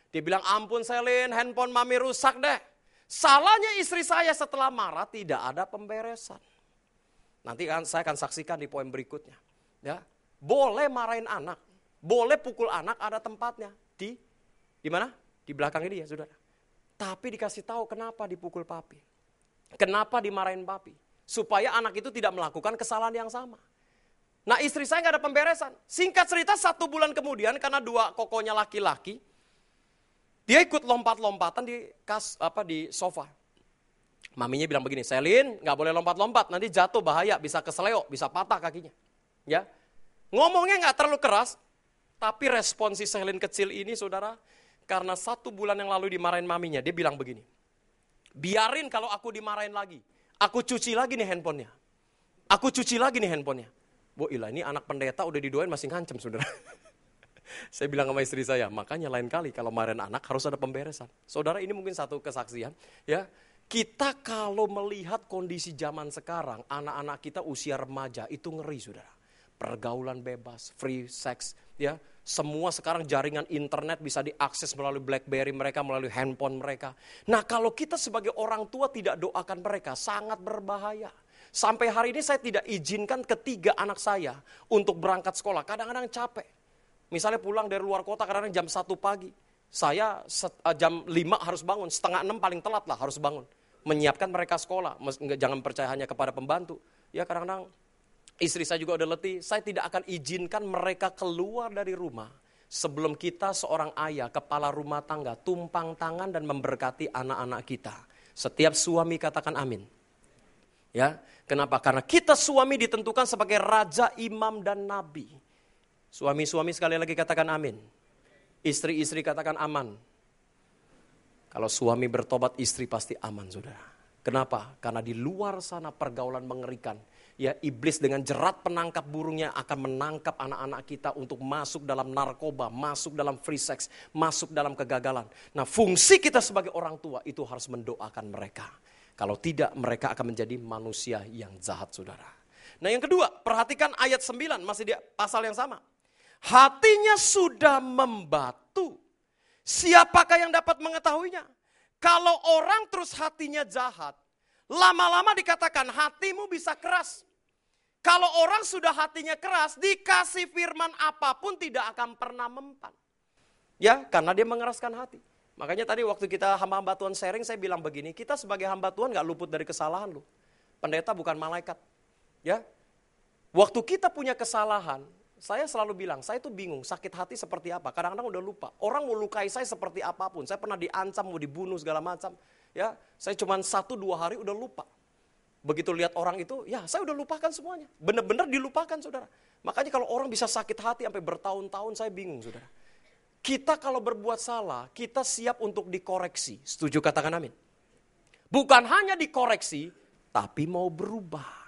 Dia bilang ampun Selen, handphone mami rusak deh. Salahnya istri saya setelah marah tidak ada pemberesan. Nanti kan saya akan saksikan di poin berikutnya. Ya, boleh marahin anak, boleh pukul anak, ada tempatnya di mana? Di belakang ini ya, saudara. Tapi dikasih tahu kenapa dipukul papi, kenapa dimarahin papi, supaya anak itu tidak melakukan kesalahan yang sama. Nah istri saya nggak ada pemberesan. Singkat cerita 1 bulan kemudian karena 2 kokonya laki-laki, dia ikut lompat-lompatan di sofa. Maminya bilang begini, Selin nggak boleh lompat-lompat, nanti jatuh bahaya, bisa keseleo, bisa patah kakinya. Ya, ngomongnya nggak terlalu keras, tapi respon si Selin kecil ini saudara, karena 1 bulan yang lalu dimarahin maminya, dia bilang begini, biarin kalau aku dimarahin lagi, aku cuci lagi nih handphonenya. Aku cuci lagi nih handphonenya. Bu Ila, ini anak pendeta udah didoain masih ngancem, saudara. Saya bilang sama istri saya, makanya lain kali kalau marahin anak harus ada pemberesan. Saudara, ini mungkin satu kesaksian, ya. Kita kalau melihat kondisi zaman sekarang, anak-anak kita usia remaja itu ngeri, saudara. Pergaulan bebas, free sex, ya. Semua sekarang jaringan internet bisa diakses melalui BlackBerry mereka, melalui handphone mereka. Nah, kalau kita sebagai orang tua tidak doakan mereka, sangat berbahaya. Sampai hari ini saya tidak izinkan ketiga anak saya untuk berangkat sekolah. Kadang-kadang capek. Misalnya pulang dari luar kota kadang-kadang jam 1 pagi. Saya jam 5 harus bangun, setengah 6 paling telat lah harus bangun. Menyiapkan mereka sekolah, jangan percaya hanya kepada pembantu. Ya kadang-kadang istri saya juga udah letih, saya tidak akan izinkan mereka keluar dari rumah sebelum kita seorang ayah, kepala rumah tangga, tumpang tangan dan memberkati anak-anak kita. Setiap suami katakan amin. Ya, kenapa? Karena kita suami ditentukan sebagai raja, imam, dan nabi. Suami-suami sekali lagi katakan amin. Istri-istri katakan aman. Kalau suami bertobat, istri pasti aman, saudara. Kenapa? Karena di luar sana pergaulan mengerikan. Ya, iblis dengan jerat penangkap burungnya akan menangkap anak-anak kita untuk masuk dalam narkoba, masuk dalam free sex, masuk dalam kegagalan. Nah, fungsi kita sebagai orang tua itu harus mendoakan mereka. Kalau tidak, mereka akan menjadi manusia yang jahat, saudara. Nah, yang kedua, perhatikan ayat 9, masih di pasal yang sama. Hatinya sudah membatu. Siapakah yang dapat mengetahuinya? Kalau orang terus hatinya jahat, lama-lama dikatakan hatimu bisa keras. Kalau orang sudah hatinya keras, dikasih firman apapun tidak akan pernah mempan. Ya, karena dia mengeraskan hati. Makanya tadi waktu kita hamba-hamba Tuhan sharing, saya bilang begini, kita sebagai hamba Tuhan gak luput dari kesalahan loh. Pendeta bukan malaikat. Ya, waktu kita punya kesalahan, saya selalu bilang, saya tuh bingung sakit hati seperti apa. Kadang-kadang udah lupa. Orang mau lukai saya seperti apapun. Saya pernah diancam, mau dibunuh segala macam. Ya, saya cuma 1-2 hari udah lupa. Begitu lihat orang itu, ya saya udah lupakan semuanya. Benar-benar dilupakan, saudara. Makanya kalau orang bisa sakit hati sampai bertahun-tahun, saya bingung, saudara. Kita kalau berbuat salah, kita siap untuk dikoreksi. Setuju katakan amin. Bukan hanya dikoreksi, tapi mau berubah.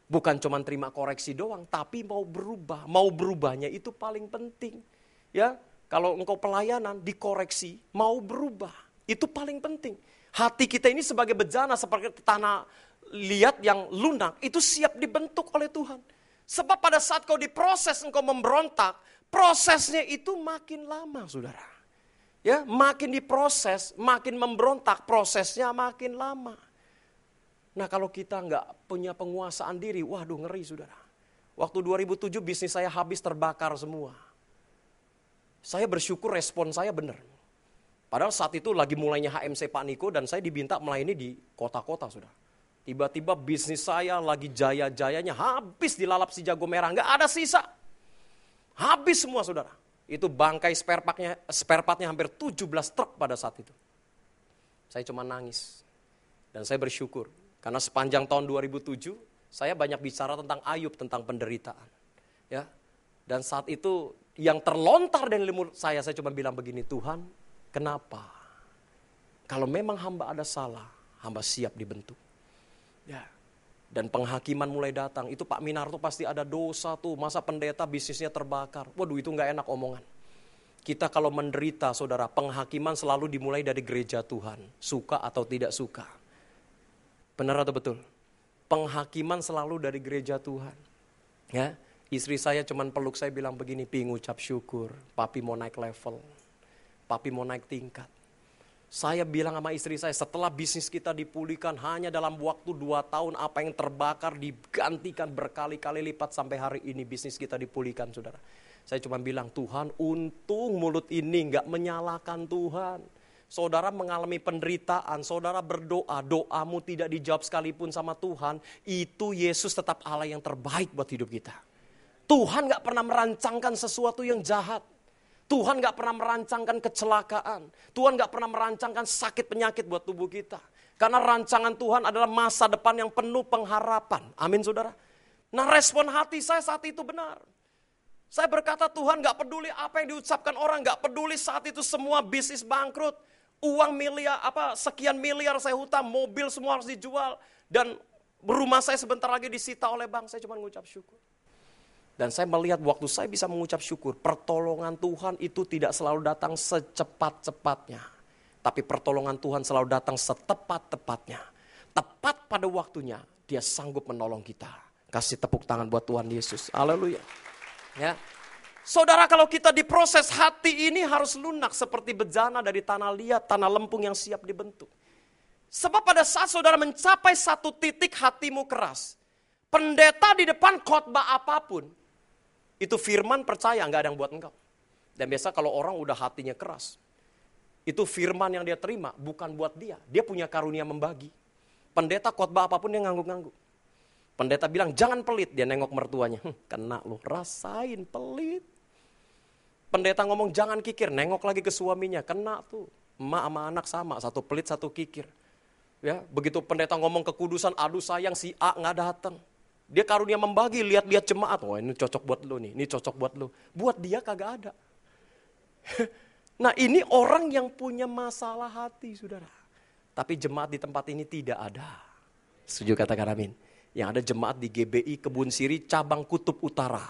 Bukan cuma terima koreksi doang, tapi mau berubah. Mau berubahnya itu paling penting. Ya, kalau engkau pelayanan dikoreksi, mau berubah. Itu paling penting. Hati kita ini sebagai bejana, seperti tanah liat yang lunak, itu siap dibentuk oleh Tuhan. Sebab pada saat kau diproses, engkau memberontak, prosesnya itu makin lama, saudara. Ya, makin diproses, makin memberontak, prosesnya makin lama. Nah, kalau kita nggak punya penguasaan diri, waduh ngeri, saudara. Waktu 2007 bisnis saya habis terbakar semua. Saya bersyukur respon saya benar. Padahal saat itu lagi mulainya HMC Pak Niko dan saya diminta melayani di kota-kota, saudara. Tiba-tiba bisnis saya lagi jaya-jayanya habis dilalap si jago merah, nggak ada sisa. Habis semua, saudara. Itu bangkai spare partnya hampir 17 truk pada saat itu. Saya cuma nangis. Dan saya bersyukur. Karena sepanjang tahun 2007, saya banyak bicara tentang Ayub, tentang penderitaan. Ya. Dan saat itu yang terlontar dari mulut saya cuma bilang begini, Tuhan, kenapa? Kalau memang hamba ada salah, hamba siap dibentuk. Ya. Dan penghakiman mulai datang, itu Pak Minar tuh pasti ada dosa tuh, masa pendeta bisnisnya terbakar. Waduh, itu gak enak omongan. Kita kalau menderita, saudara, penghakiman selalu dimulai dari gereja Tuhan. Suka atau tidak suka. Benar atau betul? Penghakiman selalu dari gereja Tuhan. Ya, istri saya cuman peluk saya bilang begini, Pi ngucap syukur, papi mau naik level. Papi mau naik tingkat. Saya bilang sama istri saya, setelah bisnis kita dipulihkan hanya dalam waktu 2 tahun, apa yang terbakar digantikan berkali-kali lipat sampai hari ini bisnis kita dipulihkan, saudara. Saya cuma bilang, Tuhan, untung mulut ini gak menyalahkan Tuhan. Saudara mengalami penderitaan, saudara berdoa, doamu tidak dijawab sekalipun sama Tuhan, itu Yesus tetap Allah yang terbaik buat hidup kita. Tuhan gak pernah merancangkan sesuatu yang jahat. Tuhan gak pernah merancangkan kecelakaan. Tuhan gak pernah merancangkan sakit penyakit buat tubuh kita. Karena rancangan Tuhan adalah masa depan yang penuh pengharapan. Amin, saudara. Nah, respon hati saya saat itu benar. Saya berkata Tuhan gak peduli apa yang diucapkan orang, gak peduli saat itu semua bisnis bangkrut. Uang miliar, sekian miliar saya hutang, mobil semua harus dijual. Dan rumah saya sebentar lagi disita oleh bank, saya cuma mengucap syukur. Dan saya melihat waktu saya bisa mengucap syukur, pertolongan Tuhan itu tidak selalu datang secepat-cepatnya. Tapi pertolongan Tuhan selalu datang setepat-tepatnya. Tepat pada waktunya, Dia sanggup menolong kita. Kasih tepuk tangan buat Tuhan Yesus. Haleluya. Ya. Saudara, kalau kita diproses, hati ini harus lunak seperti bejana dari tanah liat, tanah lempung yang siap dibentuk. Sebab pada saat saudara mencapai satu titik hatimu keras, pendeta di depan khotbah apapun, itu firman percaya nggak ada yang buat engkau. Dan biasa kalau orang udah hatinya keras, itu firman yang dia terima bukan buat dia. Dia punya karunia membagi. Pendeta khotbah apapun dia ngangguk-ngangguk. Pendeta bilang jangan pelit, dia nengok mertuanya. Kena lu, rasain pelit. Pendeta ngomong jangan kikir, nengok lagi ke suaminya, kena tuh. Emak sama anak sama, satu pelit satu kikir. Ya, begitu pendeta ngomong kekudusan, aduh sayang si A nggak datang. Dia karunia membagi, lihat-lihat jemaat, wah ini cocok buat lu nih, ini cocok buat lu. Buat dia kagak ada. Nah ini orang yang punya masalah hati, saudara. Tapi jemaat di tempat ini tidak ada. Setuju katakan amin. Yang ada jemaat di GBI Kebun Siri cabang Kutub Utara.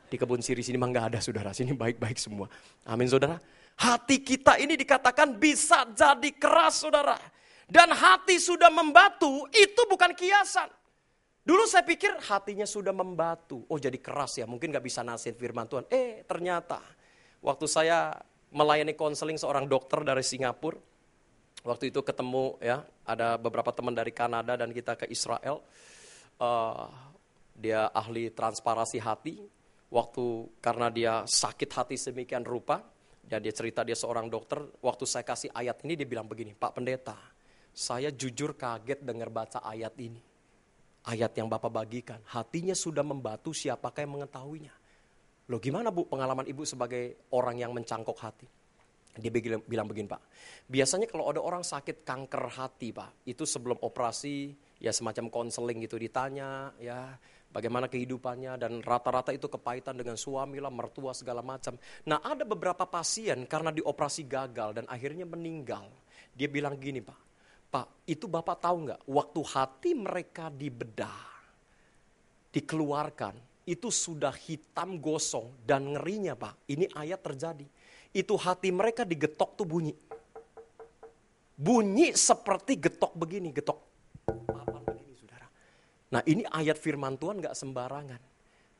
Di Kebun Siri sini mah nggak ada, saudara. Sini baik-baik semua. Amin, saudara. Hati kita ini dikatakan bisa jadi keras, saudara. Dan hati sudah membatu, itu bukan kiasan. Dulu saya pikir hatinya sudah membatu. Oh jadi keras ya, mungkin gak bisa nasihat firman Tuhan. Ternyata waktu saya melayani konseling seorang dokter dari Singapura. Waktu itu ketemu ya, ada beberapa teman dari Kanada dan kita ke Israel. Dia ahli transparasi hati. Waktu karena dia sakit hati sedemikian rupa. Dan dia cerita dia seorang dokter. Waktu saya kasih ayat ini dia bilang begini, Pak Pendeta, saya jujur kaget dengar baca ayat ini. Ayat yang Bapak bagikan, hatinya sudah membatu, siapakah yang mengetahuinya? Loh gimana Bu pengalaman Ibu sebagai orang yang mencangkok hati? Dia bilang begini Pak, biasanya kalau ada orang sakit kanker hati Pak, itu sebelum operasi ya semacam konseling gitu ditanya ya bagaimana kehidupannya dan rata-rata itu kepahitan dengan suami lah, mertua segala macam. Nah ada beberapa pasien karena dioperasi gagal dan akhirnya meninggal. Dia bilang gini Pak, itu Bapak tahu nggak? Waktu hati mereka dibedah, dikeluarkan, itu sudah hitam gosong dan ngerinya Pak. Ini ayat terjadi. Itu hati mereka digetok tuh bunyi. Bunyi seperti getok begini, getok papan begini saudara. Nah ini ayat firman Tuhan nggak sembarangan.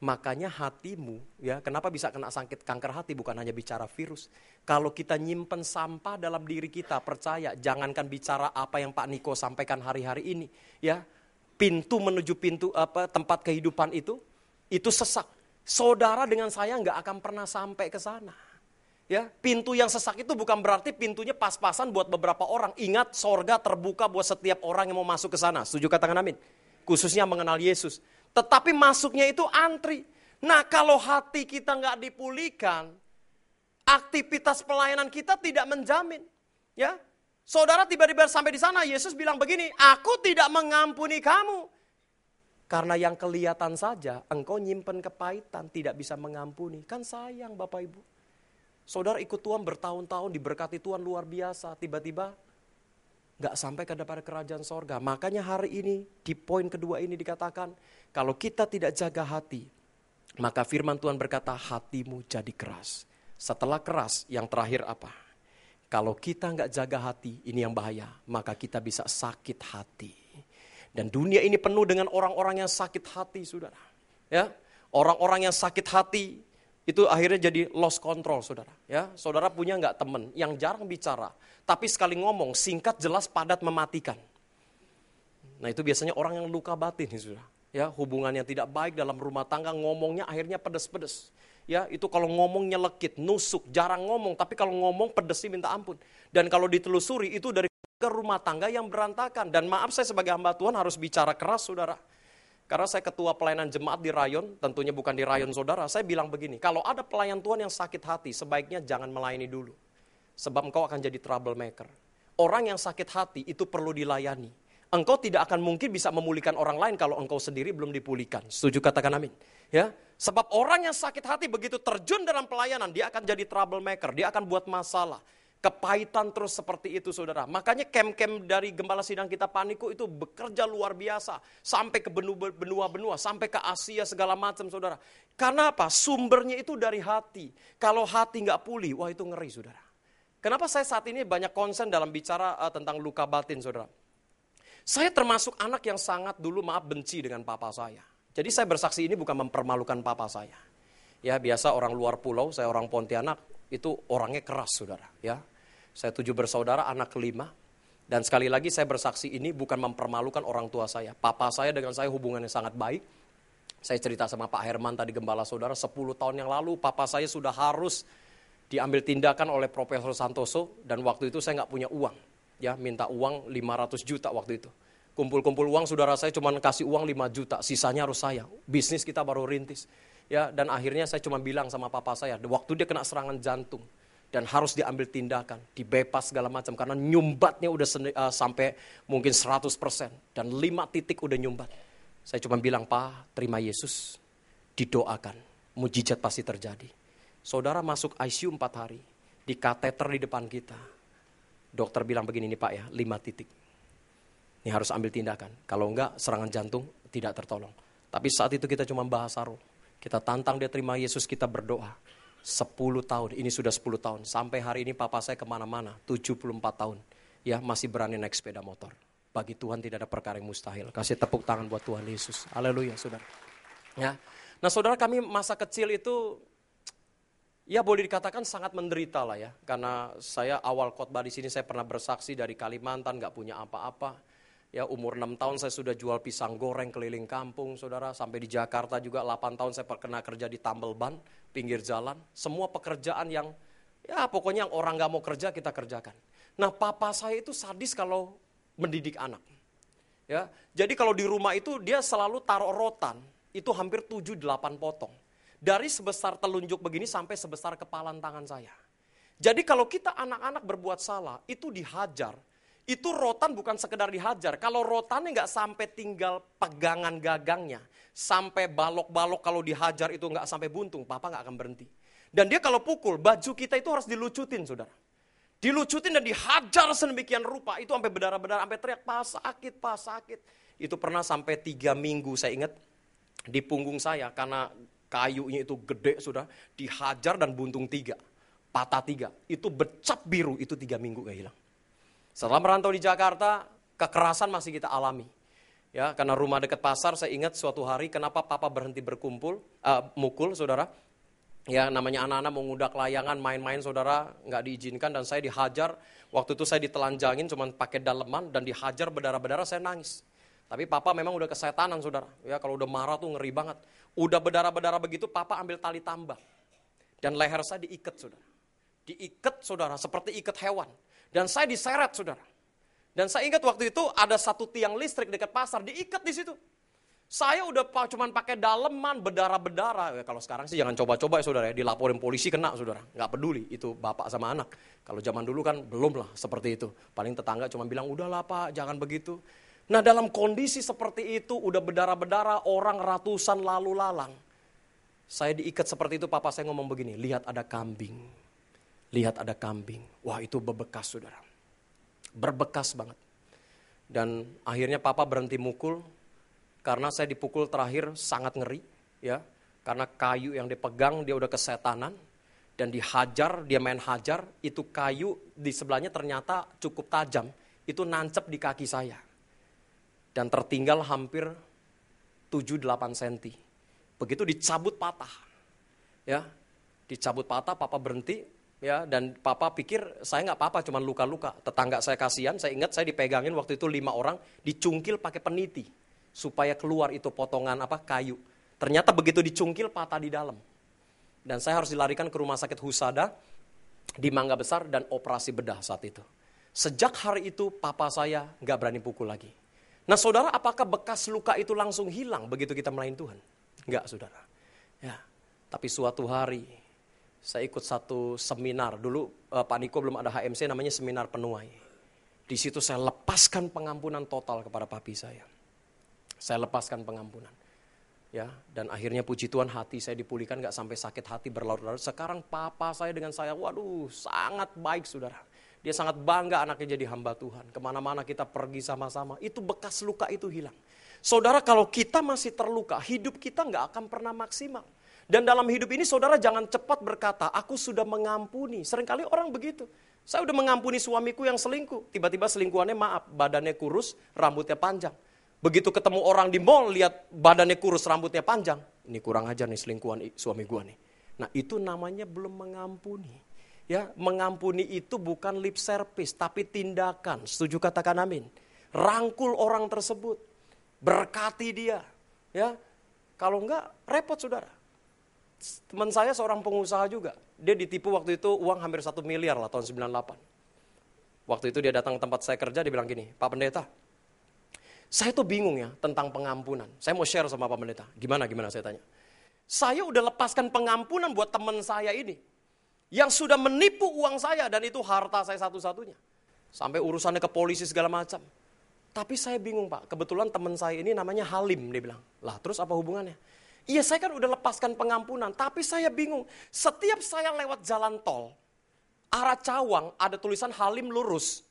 Makanya hatimu, ya kenapa bisa kena sakit kanker hati bukan hanya bicara virus. Kalau kita nyimpen sampah dalam diri kita, percaya jangankan bicara apa yang Pak Niko sampaikan hari-hari ini, ya pintu menuju tempat kehidupan itu sesak. Saudara dengan saya nggak akan pernah sampai ke sana. Ya, pintu yang sesak itu bukan berarti pintunya pas-pasan buat beberapa orang. Ingat, sorga terbuka buat setiap orang yang mau masuk ke sana. Setuju katakan amin. Khususnya mengenal Yesus. Tetapi masuknya itu antri. Nah kalau hati kita nggak dipulihkan, aktivitas pelayanan kita tidak menjamin. Ya, saudara tiba-tiba sampai di sana, Yesus bilang begini, aku tidak mengampuni kamu. Karena yang kelihatan saja, engkau nyimpen kepahitan, tidak bisa mengampuni. Kan sayang Bapak Ibu. Saudara ikut Tuhan bertahun-tahun, diberkati Tuhan luar biasa, tiba-tiba gak sampai kepada kerajaan sorga. Makanya hari ini di poin kedua ini dikatakan, kalau kita tidak jaga hati, maka firman Tuhan berkata hatimu jadi keras. Setelah keras, yang terakhir apa? Kalau kita gak jaga hati, ini yang bahaya, maka kita bisa sakit hati. Dan dunia ini penuh dengan orang-orang yang sakit hati, saudara. Ya, orang-orang yang sakit hati, itu akhirnya jadi lost control, saudara. Ya, saudara punya nggak teman yang jarang bicara, tapi sekali ngomong singkat, jelas, padat, mematikan. Nah itu biasanya orang yang luka batin, saudara. Ya, hubungan yang tidak baik dalam rumah tangga, ngomongnya akhirnya pedes-pedes. Ya, itu kalau ngomong nyelekit, nusuk, jarang ngomong, tapi kalau ngomong pedesnya minta ampun. Dan kalau ditelusuri itu dari rumah tangga yang berantakan. Dan maaf saya sebagai hamba Tuhan harus bicara keras, saudara. Karena saya ketua pelayanan jemaat di rayon, tentunya bukan di rayon saudara, saya bilang begini, kalau ada pelayan Tuhan yang sakit hati, sebaiknya jangan melayani dulu. Sebab engkau akan jadi troublemaker. Orang yang sakit hati itu perlu dilayani. Engkau tidak akan mungkin bisa memulihkan orang lain kalau engkau sendiri belum dipulihkan. Setuju, katakan amin. Ya, sebab orang yang sakit hati begitu terjun dalam pelayanan, dia akan jadi troublemaker, dia akan buat masalah. Kepahitan terus seperti itu, saudara. Makanya camp-camp dari Gembala Sidang kita Paniko itu bekerja luar biasa. Sampai ke benua-benua, sampai ke Asia segala macam, saudara. Karena apa? Sumbernya itu dari hati. Kalau hati nggak pulih, wah itu ngeri, saudara. Kenapa saya saat ini banyak concern dalam bicara tentang luka batin, saudara? Saya termasuk anak yang sangat dulu benci dengan papa saya. Jadi saya bersaksi ini bukan mempermalukan papa saya. Ya, biasa orang luar pulau, saya orang Pontianak, itu orangnya keras, saudara. Ya, saya 7 bersaudara, anak kelima. Dan sekali lagi saya bersaksi ini bukan mempermalukan orang tua saya. Papa saya dengan saya hubungannya sangat baik. Saya cerita sama Pak Herman tadi, gembala saudara, 10 tahun yang lalu papa saya sudah harus diambil tindakan oleh Profesor Santoso. Dan waktu itu saya nggak punya uang. Ya, minta uang 500 juta waktu itu. Kumpul-kumpul uang, saudara saya cuma kasih uang 5 juta, sisanya harus saya. Bisnis kita baru rintis. Ya, dan akhirnya saya cuma bilang sama papa saya, waktu dia kena serangan jantung dan harus diambil tindakan, dibepas segala macam karena nyumbatnya udah sampai mungkin 100% dan 5 titik udah nyumbat. Saya cuma bilang, "Pak, terima Yesus, didoakan, mujizat pasti terjadi." Saudara masuk ICU 4 hari, di kateter di depan kita. Dokter bilang begini nih Pak ya, 5 titik. Ini harus ambil tindakan. Kalau enggak, serangan jantung tidak tertolong. Tapi saat itu kita cuma bahasa roh. Kita tantang dia terima Yesus, kita berdoa. 10 tahun, ini sudah 10 tahun. Sampai hari ini papa saya kemana-mana, 74 tahun. Ya, masih berani naik sepeda motor. Bagi Tuhan tidak ada perkara yang mustahil. Kasih tepuk tangan buat Tuhan Yesus. Haleluya, saudara. Ya. Nah, saudara, kami masa kecil itu, ya boleh dikatakan sangat menderita lah ya. Karena saya awal khotbah di sini saya pernah bersaksi dari Kalimantan, gak punya apa-apa. Ya, umur 6 tahun saya sudah jual pisang goreng keliling kampung, saudara. Sampai di Jakarta juga 8 tahun saya pernah kerja di tambal ban, pinggir jalan. Semua pekerjaan yang, ya pokoknya yang orang gak mau kerja kita kerjakan. Nah, papa saya itu sadis kalau mendidik anak. Ya, jadi kalau di rumah itu dia selalu taruh rotan, itu hampir 7-8 potong. Dari sebesar telunjuk begini sampai sebesar kepalan tangan saya. Jadi kalau kita anak-anak berbuat salah, itu dihajar. Itu rotan bukan sekedar dihajar. Kalau rotannya nggak sampai tinggal pegangan gagangnya, sampai balok-balok kalau dihajar itu nggak sampai buntung, papa nggak akan berhenti. Dan dia kalau pukul, baju kita itu harus dilucutin, saudara. Dilucutin dan dihajar sedemikian rupa, itu sampai berdarah-berdarah, sampai teriak, Pak sakit. Itu pernah sampai 3 minggu saya ingat, di punggung saya, karena kayunya itu gede, sudah dihajar dan buntung 3, patah 3. Itu bercap biru, itu 3 minggu gak hilang. Setelah merantau di Jakarta, kekerasan masih kita alami. Ya, karena rumah dekat pasar, saya ingat suatu hari kenapa papa berhenti mukul, saudara. Ya, namanya anak-anak mau ngudak layangan, main-main, saudara, nggak diizinkan dan saya dihajar. Waktu itu saya ditelanjangin, cuma pakai daleman dan dihajar berdarah-berdarah, saya nangis. Tapi papa memang udah kesetanan, saudara. Ya, kalau udah marah tuh ngeri banget. Udah berdarah-berdarah begitu, papa ambil tali tambang. Dan leher saya diikat, saudara. Diikat, saudara, seperti ikat hewan. Dan saya diseret, saudara. Dan saya ingat waktu itu ada satu tiang listrik dekat pasar, diikat di situ. Saya udah cuma pakai daleman, berdarah-berdarah. Ya, kalau sekarang sih jangan coba-coba ya saudara, ya. Dilaporin polisi kena, saudara. Nggak peduli, itu bapak sama anak. Kalau zaman dulu kan belum lah seperti itu. Paling tetangga cuma bilang, udahlah Pak, jangan begitu. Nah, dalam kondisi seperti itu, udah berdarah-berdarah, orang ratusan lalu lalang. Saya diikat seperti itu, papa saya ngomong begini, lihat ada kambing. Lihat ada kambing. Wah, itu berbekas, saudara. Berbekas banget. Dan akhirnya papa berhenti mukul, karena saya dipukul terakhir sangat ngeri. Ya, karena kayu yang dipegang, dia udah kesetanan. Dan dihajar, dia main hajar, itu kayu di sebelahnya ternyata cukup tajam. Itu nancep di kaki saya. Dan tertinggal hampir 7-8 cm. Begitu dicabut patah. Ya, dicabut patah, papa berhenti. Ya, dan papa pikir saya nggak apa-apa, cuma luka-luka. Tetangga saya kasihan, saya ingat saya dipegangin waktu itu 5 orang, dicungkil pakai peniti supaya keluar itu potongan kayu. Ternyata begitu dicungkil patah di dalam. Dan saya harus dilarikan ke rumah sakit Husada di Mangga Besar dan operasi bedah saat itu. Sejak hari itu papa saya nggak berani pukul lagi. Nah, saudara, apakah bekas luka itu langsung hilang begitu kita melayani Tuhan? Enggak, saudara. Ya, tapi suatu hari saya ikut satu seminar, dulu Pak Niko belum ada HMC, namanya seminar penuai. Di situ saya lepaskan pengampunan total kepada papi saya. Saya lepaskan pengampunan. Ya, dan akhirnya puji Tuhan hati saya dipulihkan, gak sampai sakit hati berlarut-larut. Sekarang papa saya dengan saya, waduh sangat baik saudara. Dia sangat bangga anaknya jadi hamba Tuhan. Kemana-mana kita pergi sama-sama, itu bekas luka itu hilang. Saudara, kalau kita masih terluka, hidup kita gak akan pernah maksimal. Dan dalam hidup ini saudara jangan cepat berkata, aku sudah mengampuni. Seringkali orang begitu. Saya udah mengampuni suamiku yang selingkuh. Tiba-tiba selingkuhannya maaf, badannya kurus, rambutnya panjang. Begitu ketemu orang di mall, lihat badannya kurus, rambutnya panjang. Ini kurang ajar nih selingkuhan suami gua nih. Nah itu namanya belum mengampuni. Ya, mengampuni itu bukan lip service, tapi tindakan. Setuju, katakan amin. Rangkul orang tersebut. Berkati dia. Ya, kalau enggak repot saudara. Teman saya seorang pengusaha juga. Dia ditipu waktu itu uang hampir 1 miliar lah tahun 98. Waktu itu dia datang ke tempat saya kerja, dia bilang gini, Pak Pendeta, saya tuh bingung ya tentang pengampunan. Saya mau share sama Pak Pendeta. Gimana saya tanya. Saya udah lepaskan pengampunan buat teman saya ini. Yang sudah menipu uang saya dan itu harta saya satu-satunya. Sampai urusannya ke polisi segala macam. Tapi saya bingung Pak, kebetulan teman saya ini namanya Halim, dia bilang. Lah terus apa hubungannya? Iya saya kan udah lepaskan pengampunan, tapi saya bingung. Setiap saya lewat jalan tol, arah Cawang ada tulisan Halim lurus.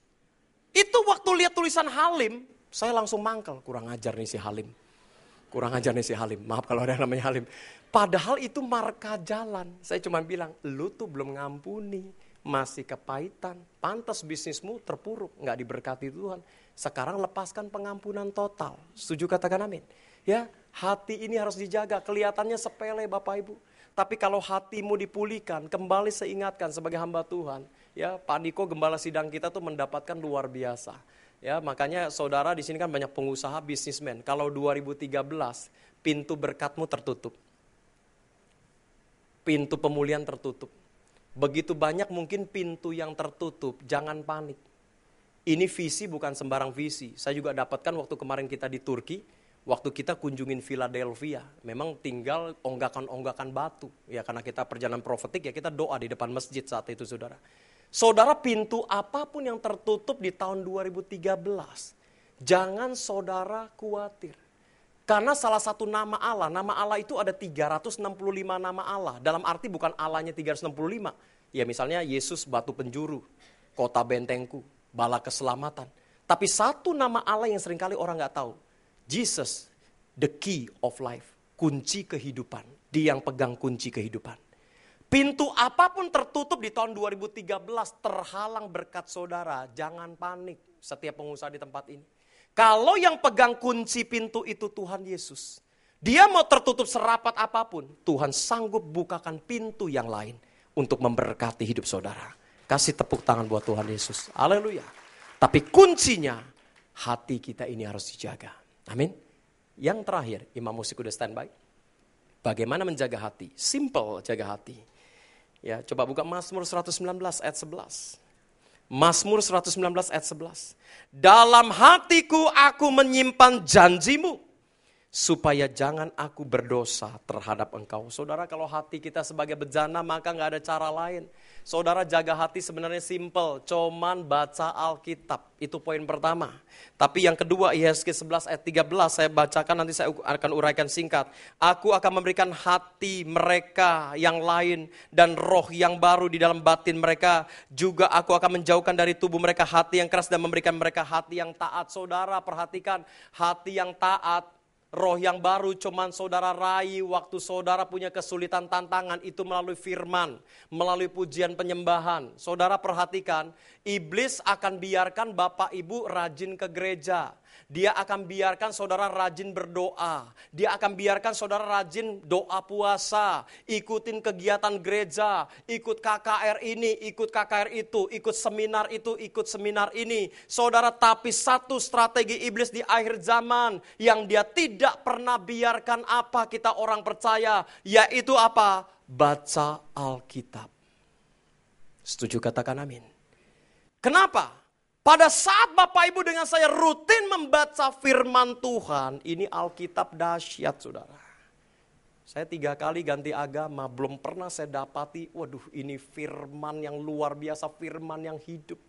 Itu waktu lihat tulisan Halim, saya langsung mangkel. Kurang ajar nih si Halim. Maaf kalau ada yang namanya Halim. Padahal itu marka jalan. Saya cuma bilang, lu tuh belum ngampuni. Masih kepahitan. Pantas bisnismu terpuruk, gak diberkati Tuhan. Sekarang lepaskan pengampunan total. Setuju, katakan amin. Ya, hati ini harus dijaga. Kelihatannya sepele Bapak Ibu. Tapi kalau hatimu dipulihkan, kembali seingatkan sebagai hamba Tuhan. Ya, Pak Niko gembala sidang kita tuh mendapatkan luar biasa. Ya, makanya saudara di sini kan banyak pengusaha, bisnismen. Kalau 2013 pintu berkatmu tertutup. Pintu pemulihan tertutup. Begitu banyak mungkin pintu yang tertutup, jangan panik. Ini visi bukan sembarang visi. Saya juga dapatkan waktu kemarin kita di Turki. Waktu kita kunjungin Philadelphia, memang tinggal onggakan-onggakan batu. Ya karena kita perjalanan profetik ya kita doa di depan masjid saat itu saudara. Saudara, pintu apapun yang tertutup di tahun 2013, jangan saudara khawatir. Karena salah satu nama Allah itu ada 365 nama Allah. Dalam arti bukan Allahnya 365. Ya misalnya Yesus batu penjuru, kota bentengku, bala keselamatan. Tapi satu nama Allah yang seringkali orang gak tahu. Jesus, the key of life, kunci kehidupan. Dia yang pegang kunci kehidupan. Pintu apapun tertutup di tahun 2013 terhalang berkat saudara, jangan panik setiap pengusaha di tempat ini. Kalau yang pegang kunci pintu itu Tuhan Yesus, dia mau tertutup serapat apapun, Tuhan sanggup bukakan pintu yang lain untuk memberkati hidup saudara. Kasih tepuk tangan buat Tuhan Yesus, haleluya. Tapi kuncinya, hati kita ini harus dijaga. Amin. Yang terakhir, imam musik udah standby. Bagaimana menjaga hati? Simple jaga hati. Ya, coba buka Mazmur 119 ayat 11. Mazmur 119 ayat 11. Dalam hatiku aku menyimpan janjimu, supaya jangan aku berdosa terhadap engkau. Saudara, kalau hati kita sebagai bejana maka gak ada cara lain. Saudara, jaga hati sebenarnya simple, cuman baca Alkitab. Itu poin pertama. Tapi yang kedua, Yesaya 11 ayat 13, saya bacakan, nanti saya akan uraikan singkat. Aku akan memberikan hati mereka yang lain dan roh yang baru di dalam batin mereka. Juga aku akan menjauhkan dari tubuh mereka hati yang keras dan memberikan mereka hati yang taat. Saudara, perhatikan, hati yang taat. Roh yang baru cuman saudara raih waktu saudara punya kesulitan tantangan itu melalui firman, melalui pujian penyembahan. Saudara perhatikan, iblis akan biarkan Bapak Ibu rajin ke gereja. Dia akan biarkan saudara rajin berdoa. Dia akan biarkan saudara rajin doa puasa. Ikutin kegiatan gereja. Ikut KKR ini, ikut KKR itu. Ikut seminar itu, ikut seminar ini. Saudara, tapi satu strategi iblis di akhir zaman. Yang dia tidak pernah biarkan apa kita orang percaya. Yaitu apa? Baca Alkitab. Setuju, katakan amin. Kenapa? Pada saat Bapak Ibu dengan saya rutin membaca firman Tuhan, ini Alkitab dahsyat saudara. Saya 3 kali ganti agama, belum pernah saya dapati, waduh ini firman yang luar biasa, firman yang hidup.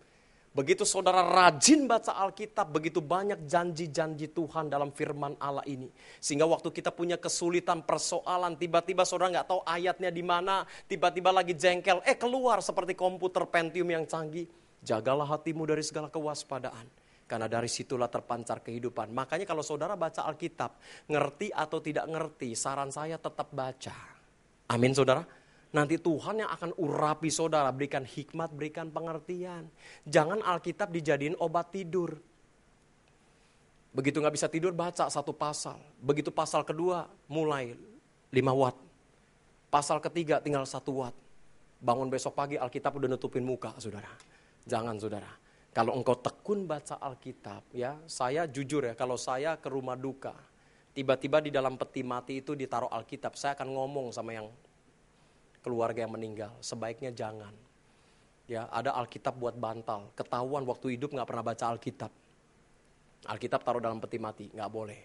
Begitu saudara rajin baca Alkitab, begitu banyak janji-janji Tuhan dalam firman Allah ini. Sehingga waktu kita punya kesulitan, persoalan, tiba-tiba saudara nggak tahu ayatnya di mana, tiba-tiba lagi jengkel, keluar seperti komputer Pentium yang canggih. Jagalah hatimu dari segala kewaspadaan. Karena dari situlah terpancar kehidupan. Makanya kalau saudara baca Alkitab, ngerti atau tidak ngerti, saran saya tetap baca. Amin saudara. Nanti Tuhan yang akan urapi saudara, berikan hikmat, berikan pengertian. Jangan Alkitab dijadiin obat tidur. Begitu gak bisa tidur, baca satu pasal. Begitu pasal kedua, mulai 5 watt. Pasal ketiga tinggal 1 watt. Bangun besok pagi, Alkitab udah nutupin muka, saudara. Jangan saudara. Kalau engkau tekun baca Alkitab, ya, saya jujur ya, kalau saya ke rumah duka, tiba-tiba di dalam peti mati itu ditaruh Alkitab, saya akan ngomong sama yang keluarga yang meninggal, sebaiknya jangan. Ya, ada Alkitab buat bantal. Ketahuan waktu hidup nggak pernah baca Alkitab. Alkitab taruh dalam peti mati, nggak boleh.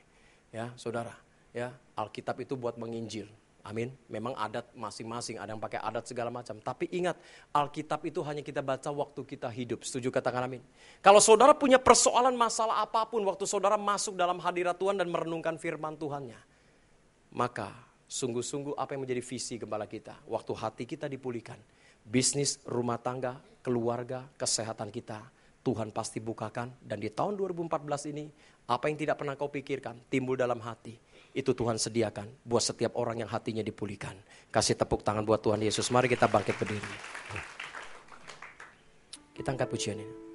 Ya, saudara. Ya, Alkitab itu buat menginjil. Amin. Memang adat masing-masing, ada yang pakai adat segala macam. Tapi ingat, Alkitab itu hanya kita baca waktu kita hidup. Setuju, katakan amin. Kalau saudara punya persoalan masalah apapun, waktu saudara masuk dalam hadirat Tuhan dan merenungkan firman Tuhannya, maka sungguh-sungguh apa yang menjadi visi gembala kita. Waktu hati kita dipulihkan, bisnis, rumah tangga, keluarga, kesehatan kita, Tuhan pasti bukakan. Dan di tahun 2014 ini, apa yang tidak pernah kau pikirkan, timbul dalam hati, itu Tuhan sediakan buat setiap orang yang hatinya dipulihkan. Kasih tepuk tangan buat Tuhan Yesus. Mari kita bangkit berdiri. Kita angkat pujian ini.